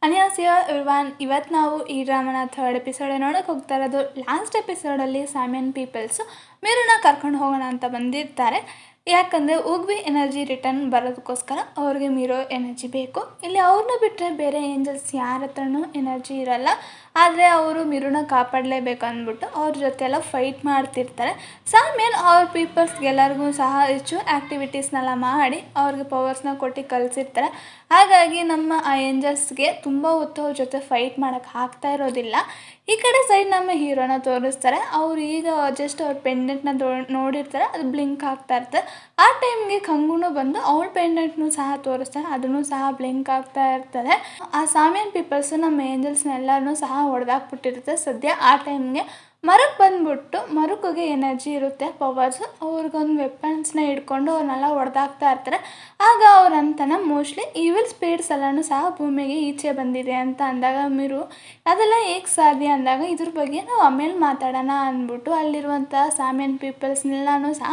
안녕하세요 everyone. ಇವತ್ತು ನಾವು ಈ ಡ್ರಾಮಾನ ಥರ್ಡ್ ಎಪಿಸೋಡ್ ನೋಡೋಕೆ ಹೋಗ್ತಾ ಇರೋದು. ಲಾಸ್ಟ್ ಎಪಿಸೋಡಲ್ಲಿ ಸಾಮಿಯನ್ ಪೀಪಲ್ಸು ಮೀರನ್ನ ಕರ್ಕೊಂಡು ಹೋಗೋಣ ಅಂತ ಬಂದಿರ್ತಾರೆ. ಯಾಕಂದರೆ ಉಗ್ವಿ ಎನರ್ಜಿ ರಿಟರ್ನ್ ಬರೋದಕ್ಕೋಸ್ಕರ ಅವ್ರಿಗೆ ಮೀರೋ ಎನರ್ಜಿ ಬೇಕು. ಇಲ್ಲಿ ಅವ್ರನ್ನ ಬಿಟ್ಟರೆ ಬೇರೆ ಏಂಜಲ್ಸ್ ಯಾರ ಹತ್ರನೂ ಎನರ್ಜಿ ಇರಲ್ಲ. ಆದರೆ ಅವರು ಮಿರುನ ಕಾಪಾಡಲೇಬೇಕು ಅಂದ್ಬಿಟ್ಟು ಅವ್ರ ಜೊತೆ ಎಲ್ಲ ಫೈಟ್ ಮಾಡ್ತಿರ್ತಾರೆ. ಸಾಮಿಯನ್ ಅವ್ರ ಪೀಪಲ್ಸ್ಗೆಲ್ಲರಿಗೂ ಸಹ ಹೆಚ್ಚು ಆ್ಯಕ್ಟಿವಿಟೀಸ್ನೆಲ್ಲ ಮಾಡಿ ಅವ್ರಿಗೆ ಪವರ್ಸ್ನ ಕೊಟ್ಟು ಕಲಿಸಿರ್ತಾರೆ. ಹಾಗಾಗಿ ನಮ್ಮ ಆ ಏಂಜಲ್ಸ್ಗೆ ತುಂಬ ಹೊತ್ತು ಅವ್ರ ಜೊತೆ ಫೈಟ್ ಮಾಡೋಕ್ಕೆ ಆಗ್ತಾ ಇರೋದಿಲ್ಲ. ಈ ಕಡೆ ಸೈಡ್ ನಮ್ಮ ಹೀರೋನ ತೋರಿಸ್ತಾರೆ. ಅವ್ರು ಈಗ ಜಸ್ಟ್ ಅವ್ರ ಪೆಂಡೆಂಟ್ನ ನೋಡಿರ್ತಾರೆ, ಅದು ಬ್ಲಿಂಕ್ ಆಗ್ತಾ ಇರ್ತಾರೆ. ಆ ಟೈಮ್ಗೆ ಕಂಗುನು ಬಂದು ಅವಳ ಪೆಂಡೆಂಟ್ನು ಸಹ ತೋರಿಸ್ತಾರೆ, ಅದನ್ನು ಸಹ ಬ್ಲಿಂಕ್ ಆಗ್ತಾ ಇರ್ತದೆ. ಆ ಸಾಮಿಯನ್ ಪೀಪಲ್ಸು ನಮ್ಮ ಏಂಜಲ್ಸ್ನೆಲ್ಲರೂ ಸಹ ಹೊಡೆದಾಕ್ಬಿಟ್ಟಿರುತ್ತೆ. ಸದ್ಯ ಆ ಟೈಮ್ಗೆ ಮರಕ್ಕೆ ಬಂದ್ಬಿಟ್ಟು ಮರಕ್ಕಿಗೆ ಎನರ್ಜಿ ಇರುತ್ತೆ, ಪವರ್ಸು. ಅವ್ರಿಗೊಂದು ವೆಪನ್ಸ್ನ ಹಿಡ್ಕೊಂಡು ಅವ್ರನ್ನೆಲ್ಲ ಹೊಡೆದಾಕ್ತಾ ಇರ್ತಾರೆ. ಆಗ ಅವ್ರಂತನ ಮೋಸ್ಟ್ಲಿ ಈವಿಲ್ ಸ್ಪಿರಿಟ್ಸ್ ಎಲ್ಲನೂ ಸಹ ಭೂಮಿಗೆ ಈಚೆ ಬಂದಿದೆ ಅಂತ ಅಂದಾಗ ಮಿರು ಅದೆಲ್ಲ ಹೇಗೆ ಸಾಧ್ಯ ಅಂದಾಗ ಇದ್ರ ಬಗ್ಗೆ ನಾವು ಆಮೇಲೆ ಮಾತಾಡೋಣ ಅಂದ್ಬಿಟ್ಟು ಅಲ್ಲಿರುವಂಥ ಸಾಮಿಯನ್ ಪೀಪಲ್ಸ್ನೆಲ್ಲನೂ ಸಹ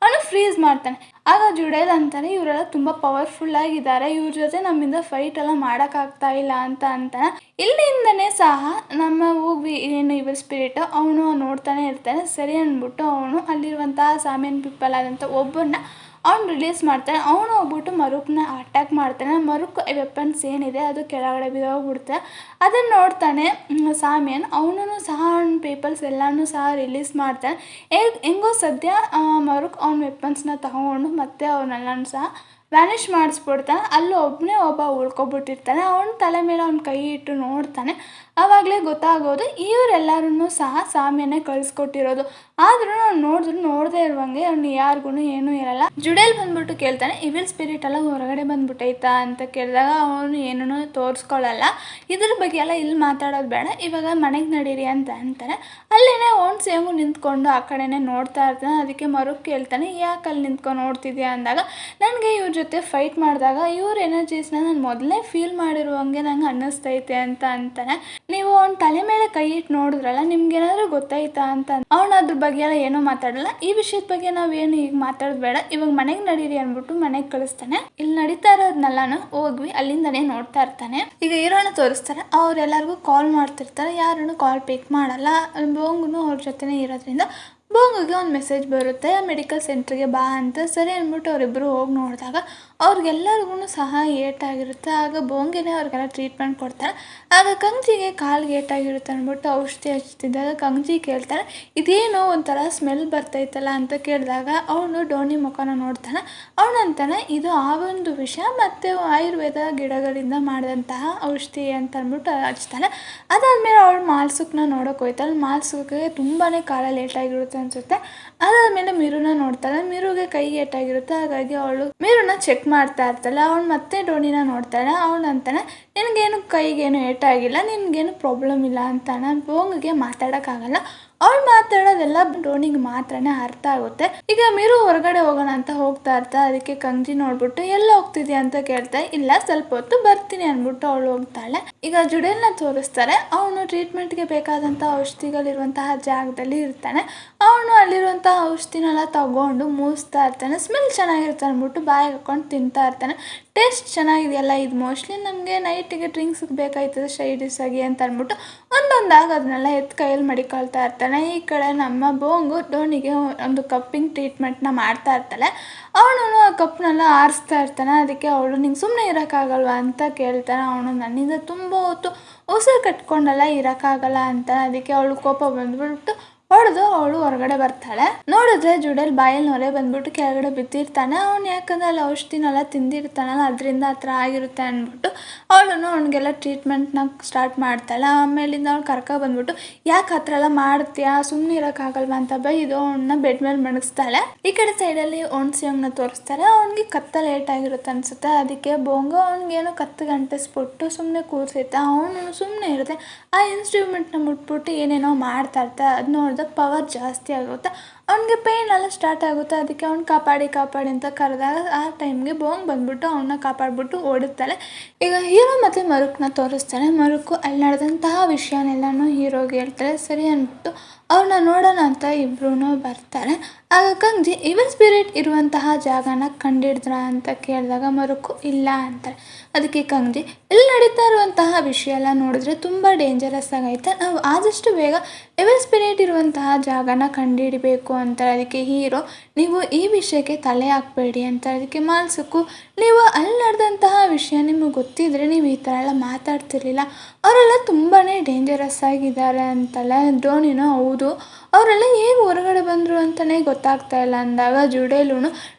ಅವನು ಫ್ರೀಸ್ ಮಾಡ್ತಾನೆ. ಆಗ ಜುಡೇಲ್ ಅಂತಾನೆ ಇವರೆಲ್ಲ ತುಂಬ ಪವರ್ಫುಲ್ಲಾಗಿದ್ದಾರೆ, ಇವ್ರ ಜೊತೆ ನಮ್ಮಿಂದ ಫೈಟ್ ಎಲ್ಲ ಮಾಡೋಕ್ಕಾಗ್ತಾ ಇಲ್ಲ ಅಂತ ಅಂತಾನೆ. ಇಲ್ಲಿಂದನೇ ಸಹ ನಮ್ಮ ಹೋಗಿ ಏನು ಇವಿಲ್ ಸ್ಪಿರಿಟ್ ಅವನು ನೋಡ್ತಾನೆ ಇರ್ತಾನೆ. ಸರಿ ಅಂದ್ಬಿಟ್ಟು ಅವನು ಅಲ್ಲಿರುವಂತಹ ಸಾಮಿಯನ್ ಪೀಪಲ್ ಆದಂಥ ಒಬ್ಬರನ್ನ ಅವ್ನು ರಿಲೀಸ್ ಮಾಡ್ತಾನೆ. ಅವನು ಹೋಗ್ಬಿಟ್ಟು ಮರುಕ್ನ ಅಟ್ಯಾಕ್ ಮಾಡ್ತಾನೆ. ಮರುಕ್ ವೆಪನ್ಸ್ ಏನಿದೆ ಅದು ಕೆಳಗಡೆ ಬಿದ್ದೋಗ್ಬಿಡುತ್ತೆ. ಅದನ್ನು ನೋಡ್ತಾನೆ ಸಾಮಿಯನ್. ಅವನು ಸಹ ಅವ್ನ ಪೀಪಲ್ಸ್ ಎಲ್ಲನೂ ಸಹ ರಿಲೀಸ್ ಮಾಡ್ತಾನೆ. ಹೆಂಗೋ ಸದ್ಯ ಮರುಕ್ ಅವ್ನ ವೆಪನ್ಸ್ನ ತಗೊಂಡು ಮತ್ತೆ ಅವನ್ನೆಲ್ಲನೂ ಸಹ ವ್ಯಾನಿಷ್ ಮಾಡಿಸ್ಬಿಡ್ತಾನೆ. ಅಲ್ಲಿ ಒಬ್ಬ ಉಳ್ಕೊಬಿಟ್ಟಿರ್ತಾನೆ. ಅವನ ತಲೆ ಮೇಲೆ ಅವ್ನ ಕೈ ಇಟ್ಟು ನೋಡ್ತಾನೆ. ಆವಾಗಲೇ ಗೊತ್ತಾಗೋದು ಇವರೆಲ್ಲರೂ ಸಹ ಸಾಮಿಯನ್ನೇ ಕಳಿಸ್ಕೊಟ್ಟಿರೋದು. ಆದ್ರೂ ಅವ್ನು ನೋಡದೇ ಇರುವಂಗೆ ಅವ್ನು ಯಾರಿಗೂ ಏನೂ ಇರಲ್ಲ. ಜುಡೇಲ್ ಬಂದ್ಬಿಟ್ಟು ಕೇಳ್ತಾನೆ, ಇವಿಲ್ ಸ್ಪಿರಿಟ್ ಎಲ್ಲ ಹೊರಗಡೆ ಬಂದ್ಬಿಟ್ಟೈತಾ ಅಂತ ಕೇಳಿದಾಗ ಅವನು ಏನೂ ತೋರಿಸ್ಕೊಳ್ಳಲ್ಲ. ಇದ್ರ ಬಗ್ಗೆ ಎಲ್ಲ ಇಲ್ಲಿ ಮಾತಾಡೋದು ಬೇಡ, ಇವಾಗ ಮನೆಗೆ ನಡೀರಿ ಅಂತ ಅಂತಾನೆ. ಅಲ್ಲೇ ಓನ್ ಸೇಮು ನಿಂತ್ಕೊಂಡು ಆ ಕಡೆನೇ ನೋಡ್ತಾ ಇರ್ತಾನೆ. ಅದಕ್ಕೆ ಮರುಕ್ ಕೇಳ್ತಾನೆ, ಯಾಕೆ ಅಲ್ಲಿ ನಿಂತ್ಕೊಂಡು ನೋಡ್ತಿದ್ಯಾ ಅಂದಾಗ, ನನಗೆ ಇವ್ರ ಜೊತೆ ಫೈಟ್ ಮಾಡಿದಾಗ ಇವ್ರ ಎನರ್ಜೀಸ್ನ ನಾನು ಮೊದಲೇ ಫೀಲ್ ಮಾಡಿರುವಂಗೆ ನಂಗೆ ಅನ್ನಿಸ್ತೈತೆ ಅಂತ ಅಂತಾನೆ. ನೀವು ಅವ್ನ ತಲೆ ಮೇಲೆ ಕೈ ಇಟ್ಟು ನೋಡಿದ್ರಲ್ಲ, ನಿಮ್ಗೇನಾದ್ರೂ ಗೊತ್ತಾಯ್ತಾ ಅಂತ ಅವ್ನು ಅದ್ರ ಬಗ್ಗೆ ಎಲ್ಲ ಏನೂ ಮಾತಾಡಲ್ಲ. ಈ ವಿಷಯದ ಬಗ್ಗೆ ನಾವೇನು ಈಗ ಮಾತಾಡೋದು ಬೇಡ, ಇವಾಗ ಮನೆಗೆ ನಡೀರಿ ಅಂದ್ಬಿಟ್ಟು ಮನೆಗೆ ಕಳಿಸ್ತಾನೆ. ಇಲ್ಲಿ ನಡೀತಾ ಇರೋದ್ನೆಲ್ಲಾನು ಹೋಗ್ವಿ ಅಲ್ಲಿಂದನೇ ನೋಡ್ತಾ ಇರ್ತಾನೆ. ಈಗ ಹೀರೋನ ತೋರಿಸ್ತಾರೆ. ಅವ್ರೆಲ್ಲರಿಗೂ ಕಾಲ್ ಮಾಡ್ತಿರ್ತಾರೆ, ಯಾರೂ ಕಾಲ್ ಪಿಕ್ ಮಾಡಲ್ಲ. ಬೋಂಗುನು ಅವ್ರ ಜೊತೆನೇ ಇರೋದ್ರಿಂದ ಬೋಂಗಿಗೆ ಒಂದು ಮೆಸೇಜ್ ಬರುತ್ತೆ, ಮೆಡಿಕಲ್ ಸೆಂಟ್ರಿಗೆ ಬಾ ಅಂತ. ಸರಿ ಅಂದ್ಬಿಟ್ಟು ಅವರಿಬ್ಬರು ಹೋಗಿ ನೋಡಿದಾಗ ಅವ್ರಿಗೆಲ್ಲರಿಗೂ ಸಹ ಏಟಾಗಿರುತ್ತೆ. ಆಗ ಬೋಂಗಿನೇ ಅವ್ರಿಗೆಲ್ಲ ಟ್ರೀಟ್ಮೆಂಟ್ ಕೊಡ್ತಾರೆ. ಆಗ ಕಂಗ್ಜಿಗೆ ಕಾಲಿಗೆ ಏಟಾಗಿರುತ್ತೆ ಅಂದ್ಬಿಟ್ಟು ಔಷಧಿ ಹಚ್ತಿದ್ದಾಗ ಕಂಗ್ಜಿ ಕೇಳ್ತಾರೆ, ಇದೇನೋ ಒಂಥರ ಸ್ಮೆಲ್ ಬರ್ತೈತಲ್ಲ ಅಂತ ಕೇಳಿದಾಗ ಅವನು ಡೋನಿ ಮುಖನ ನೋಡ್ತಾನೆ. ಅವನಂತಾನೆ, ಇದು ಆ ಒಂದು ವಿಷ ಮತ್ತು ಆಯುರ್ವೇದ ಗಿಡಗಳಿಂದ ಮಾಡಿದಂತಹ ಔಷಧಿ ಅಂತ ಅಂದ್ಬಿಟ್ಟು ಹಚ್ತಾನೆ. ಅದಾದಮೇಲೆ ಅವಳು ಮಾಲ್ಸುಕ್ನ ನೋಡೋಕೆ ಹೋಯ್ತಾಳೆ. ಮಾಲ್ಸುಕ್ಗೆ ತುಂಬಾ ಕಾಲಲ್ಲಿ ಏಟಾಗಿರುತ್ತೆ ಅನಿಸುತ್ತೆ. ಅದಾದಮೇಲೆ ಮಿರುನ ನೋಡ್ತಾಳೆ. ಮಿರುಗೆ ಕೈಗೆ ಏಟಾಗಿರುತ್ತೆ. ಹಾಗಾಗಿ ಅವಳು ಮಿರುನ ಚೆಕ್ ಮಾಡ್ತಾ ಇರ್ತಾಳೆ. ಅವಳು ಮತ್ತೆ ಡೋನಿನ ನೋಡ್ತಾಳೆ. ಅವನಂತಾನೆ, ನಿನಗೇನು ಕೈಗೇನು ಏಟಾಗಿಲ್ಲ, ನಿನಗೇನು ಪ್ರಾಬ್ಲಮ್ ಇಲ್ಲ ಅಂತಾನೆ. ಬೋಂಗಿಗೆ ಮಾತಾಡೋಕ್ಕಾಗಲ್ಲ. ಅವಳು ಮಾತಾಡೋದೆಲ್ಲ ಡೋನಿಗೆ ಮಾತ್ರನೇ ಅರ್ಥ ಆಗುತ್ತೆ. ಈಗ ಮಿರು ಹೊರಗಡೆ ಹೋಗೋಣ ಅಂತ ಹೋಗ್ತಾ ಇರ್ತಾ, ಅದಕ್ಕೆ ಕಂಗ್ಜಿ ನೋಡ್ಬಿಟ್ಟು ಎಲ್ಲ ಹೋಗ್ತಿದ್ಯಾ ಅಂತ ಕೇಳ್ತಾ, ಇಲ್ಲ ಸ್ವಲ್ಪ ಹೊತ್ತು ಬರ್ತೀನಿ ಅಂದ್ಬಿಟ್ಟು ಅವಳು ಹೋಗ್ತಾಳೆ. ಈಗ ಜುಡೇಲ್ನ ತೋರಿಸ್ತಾರೆ. ಅವನು ಟ್ರೀಟ್ಮೆಂಟ್ಗೆ ಬೇಕಾದಂಥ ಔಷಧಿಗಳಿರುವಂತಹ ಜಾಗದಲ್ಲಿ ಇರ್ತಾನೆ. ಅವನು ಅಲ್ಲಿರುವಂತಹ ಔಷಧಿನೆಲ್ಲ ತಗೊಂಡು ಮೂಸ್ತಾ ಇರ್ತಾನೆ. ಸ್ಮೆಲ್ ಚೆನ್ನಾಗಿರುತ್ತೆ ಅಂದ್ಬಿಟ್ಟು ಬಾಯಿಗೆ ಹಾಕೊಂಡು ತಿಂತಾ ಇರ್ತಾನೆ. ಟೇಸ್ಟ್ ಚೆನ್ನಾಗಿದೆಯಲ್ಲ, ಇದು ಮೋಸ್ಟ್ಲಿ ನಮಗೆ ನೈಟಿಗೆ ಡ್ರಿಂಕ್ಸ್ಗೆ ಬೇಕಾಯ್ತದೆ ಶೈಡಿಸ್ ಆಗಿ ಅಂತ ಅಂದ್ಬಿಟ್ಟು ಒಂದೊಂದಾಗಿ ಅದನ್ನೆಲ್ಲ ಎತ್ತು ಕೈಯಲ್ಲಿ ಮಡಿಕೊಳ್ತಾ ಇರ್ತಾನೆ. ಈ ಕಡೆ ನಮ್ಮ ಬೋಂಗು ಡೋನಿಗೆ ಒಂದು ಕಪ್ಪಿಂಗ್ ಟ್ರೀಟ್ಮೆಂಟ್ನ ಮಾಡ್ತಾ ಇರ್ತಾಳೆ. ಅವನು ಆ ಕಪ್ನೆಲ್ಲ ಆರಿಸ್ತಾ ಇರ್ತಾನೆ. ಅದಕ್ಕೆ ಅವಳು ನಿಂಗೆ ಸುಮ್ಮನೆ ಇರೋಕ್ಕಾಗಲ್ವಾ ಅಂತ ಕೇಳ್ತಾನೆ. ಅವನು ನನ್ನಿಂದ ತುಂಬ ಹೊತ್ತು ಉಸಿರು ಕಟ್ಕೊಂಡೆಲ್ಲ ಇರೋಕ್ಕಾಗಲ್ಲ ಅಂತ. ಅದಕ್ಕೆ ಅವಳು ಕೋಪ ಬಂದ್ಬಿಟ್ಟು ಹೊಡೆದು ಅವಳು ಹೊರಗಡೆ ಬರ್ತಾಳೆ. ನೋಡಿದ್ರೆ ಜುಡೇಲ್ ಬಾಯಲ್ಲಿ ನೊರೆ ಬಂದ್ಬಿಟ್ಟು ಕೆಳಗಡೆ ಬಿದ್ದಿರ್ತಾನೆ. ಅವ್ನು ಯಾಕಂದರೆ ಅಲ್ಲಿ ಔಷಧಿನೆಲ್ಲ ತಿಂದಿರ್ತಾನಲ್ಲ, ಅದರಿಂದ ಆ ಥರ ಆಗಿರುತ್ತೆ ಅಂದ್ಬಿಟ್ಟು ಅವಳು ಅವ್ನಿಗೆಲ್ಲ ಟ್ರೀಟ್ಮೆಂಟ್ನ ಸ್ಟಾರ್ಟ್ ಮಾಡ್ತಾಳೆ. ಆಮೇಲಿಂದ ಅವ್ಳು ಬಂದ್ಬಿಟ್ಟು ಯಾಕೆ ಆ ಥರ ಎಲ್ಲ ಮಾಡ್ತೀಯಾ, ಸುಮ್ಮನೆ ಇರೋಕ್ಕಾಗಲ್ವಾ ಅಂತ ಬೈದು ಅವನ್ನ ಬೆಡ್ ಮೇಲೆ ಮಣಗಿಸ್ತಾಳೆ. ಈ ಕಡೆ ಸೈಡಲ್ಲಿ ಒಣ್ಸಿಯಂಗ್ನ ತೋರಿಸ್ತಾರೆ. ಅವ್ನಿಗೆ ಕತ್ತಲ್ಲಿ ಏಟಾಗಿರುತ್ತೆ ಅನಿಸುತ್ತೆ. ಅದಕ್ಕೆ ಬೋಂಗು ಅವ್ನಿಗೇನೋ ಕತ್ತಿಗೆ ಅಂಟಿಸ್ಬಿಟ್ಟು ಸುಮ್ಮನೆ ಕೂರಿಸುತ್ತೆ. ಅವನು ಸುಮ್ಮನೆ ಇರುತ್ತೆ. ಆ ಇನ್ಸ್ಟ್ರೂಮೆಂಟ್ನ ಮುಟ್ಬಿಟ್ಟು ಏನೇನೋ ಮಾಡ್ತಾ ಇರ್ತಾರೆ. ಅದು ನೋಡಿದ್ರೆ ಪವರ್ ಜಾಸ್ತಿ ಆಗುತ್ತೆ. ಅವ್ನಿಗೆ ಪೇಯ್ನ್ ಎಲ್ಲ ಸ್ಟಾರ್ಟ್ ಆಗುತ್ತೆ. ಅದಕ್ಕೆ ಅವ್ನು ಕಾಪಾಡಿ ಕಾಪಾಡಿ ಅಂತ ಕರೆದಾಗ ಆ ಟೈಮ್ಗೆ ಬೋಂಗ್ ಬಂದ್ಬಿಟ್ಟು ಅವನ್ನ ಕಾಪಾಡ್ಬಿಟ್ಟು ಓಡುತ್ತಾಳೆ. ಈಗ ಹೀರೋ ಮತ್ತು ಮರುಕ್ನ ತೋರಿಸ್ತಾಳೆ. ಮರುಕು ಅಲ್ಲಿ ನಡೆದಂತಹ ವಿಷಯನೆಲ್ಲನೂ ಹೀರೋಗೆ ಹೇಳ್ತಾಳೆ. ಸರಿ ಅಂದ್ಬಿಟ್ಟು ಅವ್ರನ್ನ ನೋಡೋಣ ಅಂತ ಇಬ್ರು ಬರ್ತಾರೆ. ಆಗ ಕಂಗ್ಜಿ ಇವಿಲ್ ಸ್ಪಿರಿಟ್ ಇರುವಂತಹ ಜಾಗನ ಕಂಡಿಡಿದ್ರ ಅಂತ ಕೇಳಿದಾಗ ಮರುಕು ಇಲ್ಲ ಅಂತಾರೆ. ಅದಕ್ಕೆ ಕಂಗ್ಜಿ ಇಲ್ಲಿ ನಡೀತಾ ಇರುವಂತಹ ವಿಷಯ ಎಲ್ಲ ನೋಡಿದ್ರೆ ತುಂಬ ಡೇಂಜರಸ್ ಆಗೈತೆ, ನಾವು ಆದಷ್ಟು ಬೇಗ ಇವಿಲ್ ಸ್ಪಿರಿಟ್ ಇರುವಂತಹ ಜಾಗನ ಕಂಡುಹಿಡಿಬೇಕು ಅಂತಾರೆ. ಅದಕ್ಕೆ ಹೀರೋ ನೀವು ಈ ವಿಷಯಕ್ಕೆ ತಲೆ ಹಾಕಬೇಡಿ ಅಂತಾರೆ. ಅದಕ್ಕೆ ಮಾಲ್ಸಕ್ಕೂ ನೀವು ಅಲ್ಲಿ ನಡೆದಂತಹ ವಿಷಯ ನಿಮಗೆ ಗೊತ್ತಿದ್ರೆ ನೀವು ಈ ಥರ ಎಲ್ಲ ಮಾತಾಡ್ತಿರ್ಲಿಲ್ಲ, ಅವರೆಲ್ಲ ತುಂಬಾ ಡೇಂಜರಸ್ ಆಗಿದ್ದಾರೆ ಅಂತಲ್ಲ. ಧೋನಿನೋ ಹೌದು, ಅವರೆಲ್ಲ ಹೇಗೆ ಹೊರಗಡೆ ಬಂದರು ಅಂತಲೇ ಗೊತ್ತಾಗ್ತಾ ಇಲ್ಲ ಅಂದಾಗ ಜುಡೇಲೂ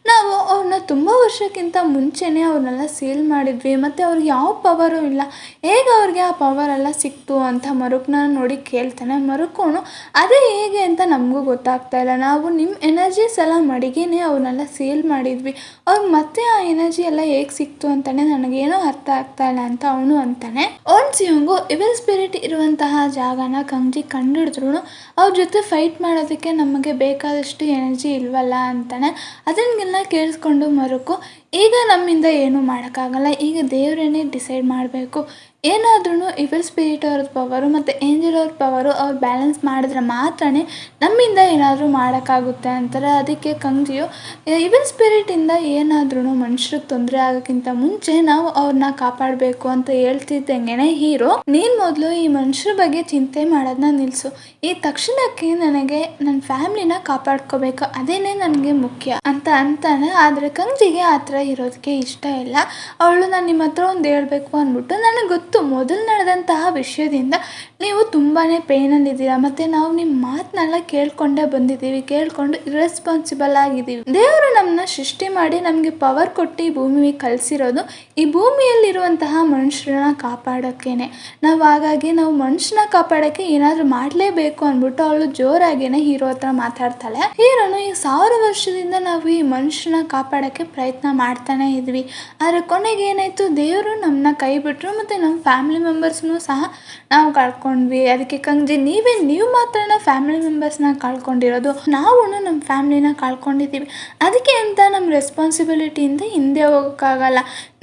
ನಾವು ಅವ್ರನ್ನ ತುಂಬ ವರ್ಷಕ್ಕಿಂತ ಮುಂಚೆನೇ ಅವ್ರನ್ನೆಲ್ಲ ಸೀಲ್ ಮಾಡಿದ್ವಿ ಮತ್ತು ಅವ್ರಿಗೆ ಯಾವ ಪವರು ಇಲ್ಲ, ಹೇಗೆ ಅವ್ರಿಗೆ ಆ ಪವರೆಲ್ಲ ಸಿಕ್ತು ಅಂತ ಮರುಕ್ನ ನೋಡಿ ಕೇಳ್ತಾನೆ. ಮರುಕೋನು ಅದೇ ಹೇಗೆ ಅಂತ ನಮಗೂ ಗೊತ್ತಾಗ್ತಾ ಇಲ್ಲ, ನಾವು ನಿಮ್ಮ ಎನರ್ಜೀಸ್ ಎಲ್ಲ ಮಡಿಗೇನೆ ಅವ್ರನ್ನೆಲ್ಲ ಸೀಲ್ ಮಾಡಿದ್ವಿ, ಅವ್ರಿಗೆ ಮತ್ತೆ ಆ ಎನರ್ಜಿ ಎಲ್ಲ ಹೇಗೆ ಸಿಕ್ತು ಅಂತಲೇ ನನಗೇನೋ ಅರ್ಥ ಆಗ್ತಾ ಇಲ್ಲ ಅಂತ ಅವನು ಅಂತಾನೆ. ಓನ್ಸಿಯೋಂಗು ಇವಿಲ್ ಸ್ಪಿರಿಟ್ ಇರುವಂತಹ ಜಾಗನ ಕಂಗ್ಜಿ ಕಂಡುಹಿಡಿದ್ರು ಅವ್ರ ಜೊತೆ ಫೈಟ್ ಮಾಡೋದಕ್ಕೆ ನಮಗೆ ಬೇಕಾದಷ್ಟು ಎನರ್ಜಿ ಇಲ್ವಲ್ಲ ಅಂತಾನೆ. ಅದನ್ನೆಲ್ಲ ಕೇಳಿಸ್ಕೊಂಡು ಮರುಕು ಈಗ ನಮ್ಮಿಂದ ಏನೂ ಮಾಡೋಕ್ಕಾಗಲ್ಲ, ಈಗ ದೇವರೇನೇ ಡಿಸೈಡ್ ಮಾಡಬೇಕು, ಏನಾದ್ರೂ ಇವಿಲ್ ಸ್ಪಿರಿಟ್ ಅವ್ರದ್ದು ಪವರು ಮತ್ತು ಏಂಜಲ್ ಅವ್ರ ಪವರು ಅವ್ರು ಬ್ಯಾಲೆನ್ಸ್ ಮಾಡಿದ್ರೆ ಮಾತ್ರ ನಮ್ಮಿಂದ ಏನಾದರೂ ಮಾಡೋಕ್ಕಾಗುತ್ತೆ ಅಂತಾರೆ. ಅದಕ್ಕೆ ಕಂಗ್ಜಿಯು ಇವಿಲ್ ಸ್ಪಿರಿಟಿಂದ ಏನಾದ್ರೂ ಮನುಷ್ಯರಿಗೆ ತೊಂದರೆ ಆಗೋಕ್ಕಿಂತ ಮುಂಚೆ ನಾವು ಅವ್ರನ್ನ ಕಾಪಾಡಬೇಕು ಅಂತ ಹೇಳ್ತಿದ್ದಂಗೆ ಹೀರೋ ನೀನು ಮೊದಲು ಈ ಮನುಷ್ಯರ ಬಗ್ಗೆ ಚಿಂತೆ ಮಾಡೋದನ್ನ ನಿಲ್ಲಿಸು, ಈ ತಕ್ಷಣಕ್ಕೆ ನನಗೆ ನನ್ನ ಫ್ಯಾಮಿಲಿನ ಕಾಪಾಡ್ಕೋಬೇಕು, ಅದೇನೇ ನನಗೆ ಮುಖ್ಯ ಅಂತ ಅಂತಾನೆ. ಆದರೆ ಕಂಗ್ಜಿಗೆ ಆ ಥರ ಇರೋದಕ್ಕೆ ಇಷ್ಟ ಇಲ್ಲ. ಅವಳು ನಾನು ನಿಮ್ಮ ಹತ್ರ ಒಂದು ಹೇಳ್ಬೇಕು ಅಂದ್ಬಿಟ್ಟು ನನಗೆ ಗೊತ್ತು ಮೊದಲು ನಡೆದಂತಹ ವಿಷಯದಿಂದ ನೀವು ತುಂಬಾ ಪೇನಲ್ಲಿದ್ದೀರಾ ಮತ್ತು ನಾವು ನಿಮ್ಮ ಮಾತನ್ನೆಲ್ಲ ಕೇಳ್ಕೊಂಡೇ ಬಂದಿದ್ದೀವಿ, ಕೇಳ್ಕೊಂಡು ಇರ್ರೆಸ್ಪಾನ್ಸಿಬಲ್ ಆಗಿದ್ದೀವಿ. ದೇವರು ನಮ್ಮನ್ನ ಸೃಷ್ಟಿ ಮಾಡಿ ನಮಗೆ ಪವರ್ ಕೊಟ್ಟು ಈ ಭೂಮಿಗೆ ಕಳಿಸಿರೋದು ಈ ಭೂಮಿಯಲ್ಲಿರುವಂತಹ ಮನುಷ್ಯರನ್ನ ಕಾಪಾಡೋಕ್ಕೇನೆ. ನಾವು ಹಾಗಾಗಿ ನಾವು ಮನುಷ್ಯನ ಕಾಪಾಡೋಕ್ಕೆ ಏನಾದರೂ ಮಾಡಲೇಬೇಕು ಅಂದ್ಬಿಟ್ಟು ಅವಳು ಜೋರಾಗೇನೆ ಹೀರೋ ಹತ್ರ ಮಾತಾಡ್ತಾಳೆ. ಹೀರೋನು ಈ 1000 ವರ್ಷದಿಂದ ನಾವು ಈ ಮನುಷ್ಯನ ಕಾಪಾಡೋಕ್ಕೆ ಪ್ರಯತ್ನ ಮಾಡ್ತಾನೆ ಇದ್ವಿ, ಆದರೆ ಕೊನೆಗೆ ಏನಾಯಿತು, ದೇವರು ನಮ್ಮನ್ನ ಕೈ ಬಿಟ್ಟರು ಮತ್ತು ನಮ್ಮ ಫ್ಯಾಮಿಲಿ ಮೆಂಬರ್ಸ್ನೂ ಸಹ ನಾವು ಕಳ್ಕೊಂಡ್ವಿ. ಅದಕ್ಕೆ ಕಂಗ್ಜಿ ನೀವು ಮಾತ್ರ ಫ್ಯಾಮಿಲಿ ಮೆಂಬರ್ಸ್ನ ಕಳ್ಕೊಂಡಿರೋದು, ನಾವು ನಮ್ಮ ಫ್ಯಾಮಿಲಿನ ಕಳ್ಕೊಂಡಿದ್ದೀವಿ, ಅದಕ್ಕೆ ಅಂತ ನಮ್ಮ ರೆಸ್ಪಾನ್ಸಿಬಿಲಿಟಿಯಿಂದ ಹಿಂದೆ ಹೋಗೋಕ್ಕಾಗಲ್ಲ.